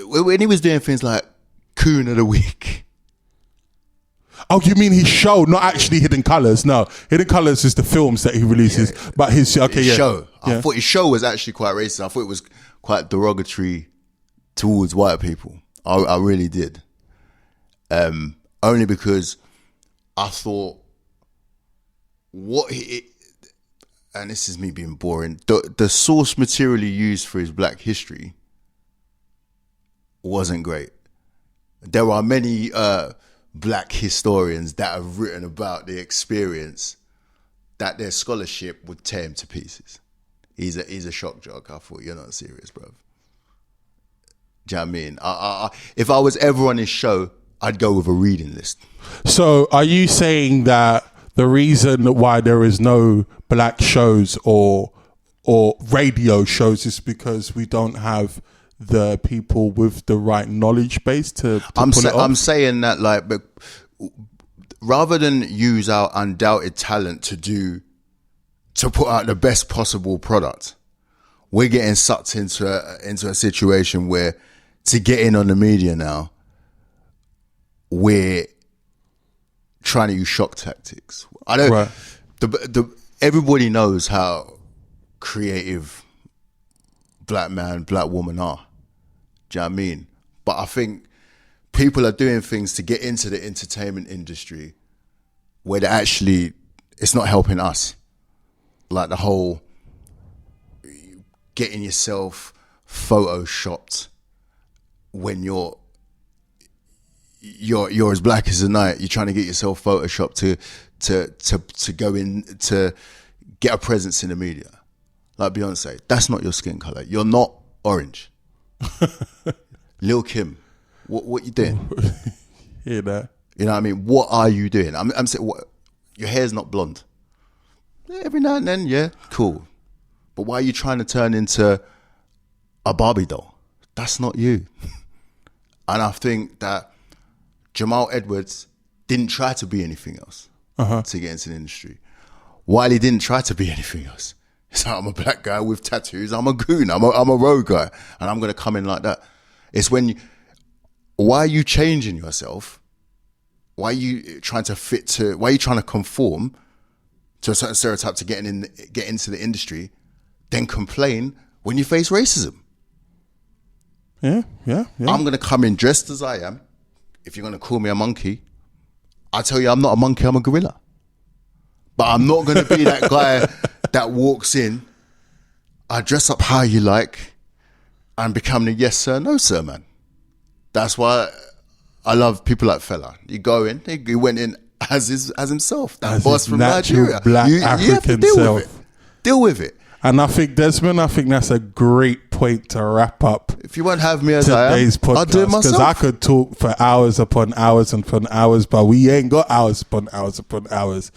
when he was doing things like Coon of the Week. Oh, you mean his show, not actually Hidden Colors? No, Hidden Colors is the films that he releases, but his show. I thought his show was actually quite racist. I thought it was quite derogatory towards white people. I really did. Only because I thought and this is me being boring, the source material he used for his black history wasn't great. There are many black historians that have written about the experience that their scholarship would tear him to pieces. He's a shock jock. I thought, you're not serious, bro. Do you know what I mean? If I was ever on his show, I'd go with a reading list. So are you saying that the reason why there is no black shows or radio shows is because we don't have the people with the right knowledge base to pull it off? I'm saying that, like, but rather than use our undoubted talent to put out the best possible product, we're getting sucked into a situation where, to get in on the media now, we're trying to use shock tactics. Everybody knows how creative black man, black woman are. Do you know what I mean? But I think people are doing things to get into the entertainment industry where they actually, it's not helping us. Like the whole getting yourself photoshopped when you're as black as the night. You're trying to get yourself photoshopped to go in to get a presence in the media. Like Beyonce, that's not your skin color. You're not orange. Lil Kim, what you doing? Hear that? You know what I mean? What are you doing? I'm saying, what, your hair's not blonde. Yeah, every now and then, yeah, cool. But why are you trying to turn into a Barbie doll? That's not you. And I think that Jamal Edwards didn't try to be anything else to get into the industry. Wiley didn't try to be anything else. It's like, I'm a black guy with tattoos. I'm a goon. I'm a road guy. And I'm going to come in like that. It's when why are you changing yourself? Why are you trying to why are you trying to conform to a certain stereotype to get into the industry, then complain when you face racism? Yeah. I'm going to come in dressed as I am. If you're going to call me a monkey, I tell you I'm not a monkey, I'm a gorilla. But I'm not going to be that guy that walks in, I dress up how you like, and become the yes sir, no sir man. That's why I love people like Fella. You go in, he went in as himself, that boss from Nigeria. Black you African have to deal self. with it. Deal with it. And I think, Desmond, that's a great point to wrap up If you won't have me as I am, today's podcast, I'll do it myself. because I could talk for hours upon hours and upon hours, but we ain't got hours upon hours upon hours.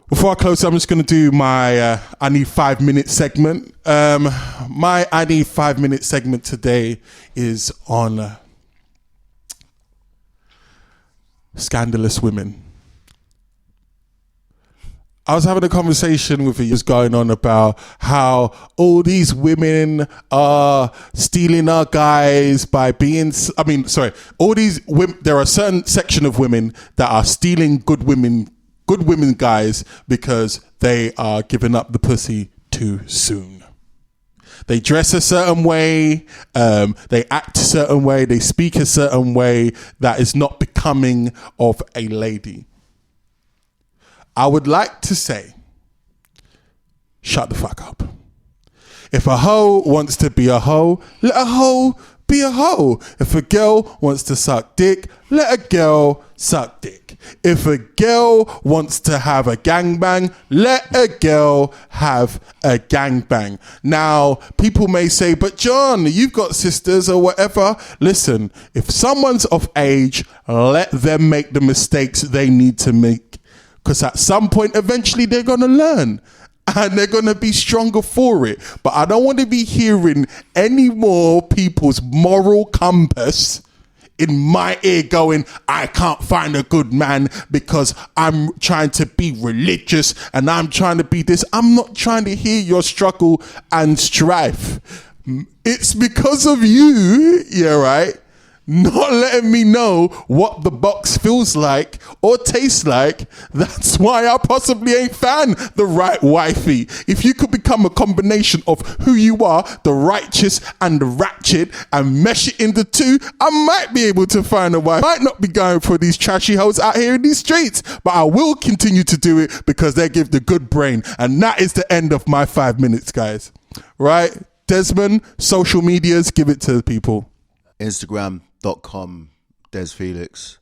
Before I close, I'm just going to do my I Need 5 Minute segment. My I Need 5 Minute segment today is on scandalous women. I was having a conversation with you, just going on about how all these women are stealing our guys by being, all these women, there are a certain section of women that are stealing good women guys because they are giving up the pussy too soon. They dress a certain way, they act a certain way, they speak a certain way that is not becoming of a lady. I would like to say, shut the fuck up. If a hoe wants to be a hoe, let a hoe be a hoe. If a girl wants to suck dick, let a girl suck dick. If a girl wants to have a gangbang, let a girl have a gangbang. Now, people may say, but John, you've got sisters or whatever. Listen, if someone's of age, let them make the mistakes they need to make. Because at some point, eventually, they're going to learn. And they're going to be stronger for it. But I don't want to be hearing any more people's moral compass in my ear going, I can't find a good man because I'm trying to be religious and I'm trying to be this. I'm not trying to hear your struggle and strife. It's because of you, yeah, right? Not letting me know what the box feels like or tastes like. That's why I possibly ain't found the right wifey. If you could become a combination of who you are, the righteous and the ratchet, and mesh it into two, I might be able to find a wife. Might not be going for these trashy hoes out here in these streets, but I will continue to do it because they give the good brain. And that is the end of my 5 minutes, guys. Right? Desmond, social medias, give it to the people. Instagram.com Des Felix,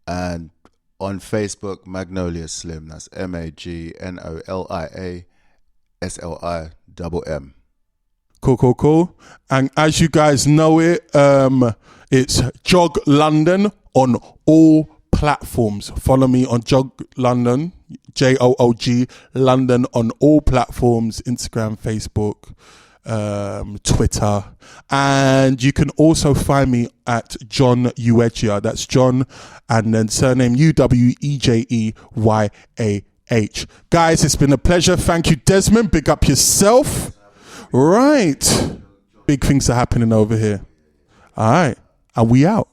and on Facebook Magnolia Slim. That's MAGNOLIASLIMM. Cool. And as you guys know it, it's JOOG London on all platforms. Follow me on JOOG London, JOOG London on all platforms: Instagram, Facebook, Twitter, and you can also find me at John Uwejia. That's John and then surname UWEJEYAH. Guys, it's been a pleasure. Thank you, Desmond. Big up yourself. Right, big things are happening over here. All right, and we out.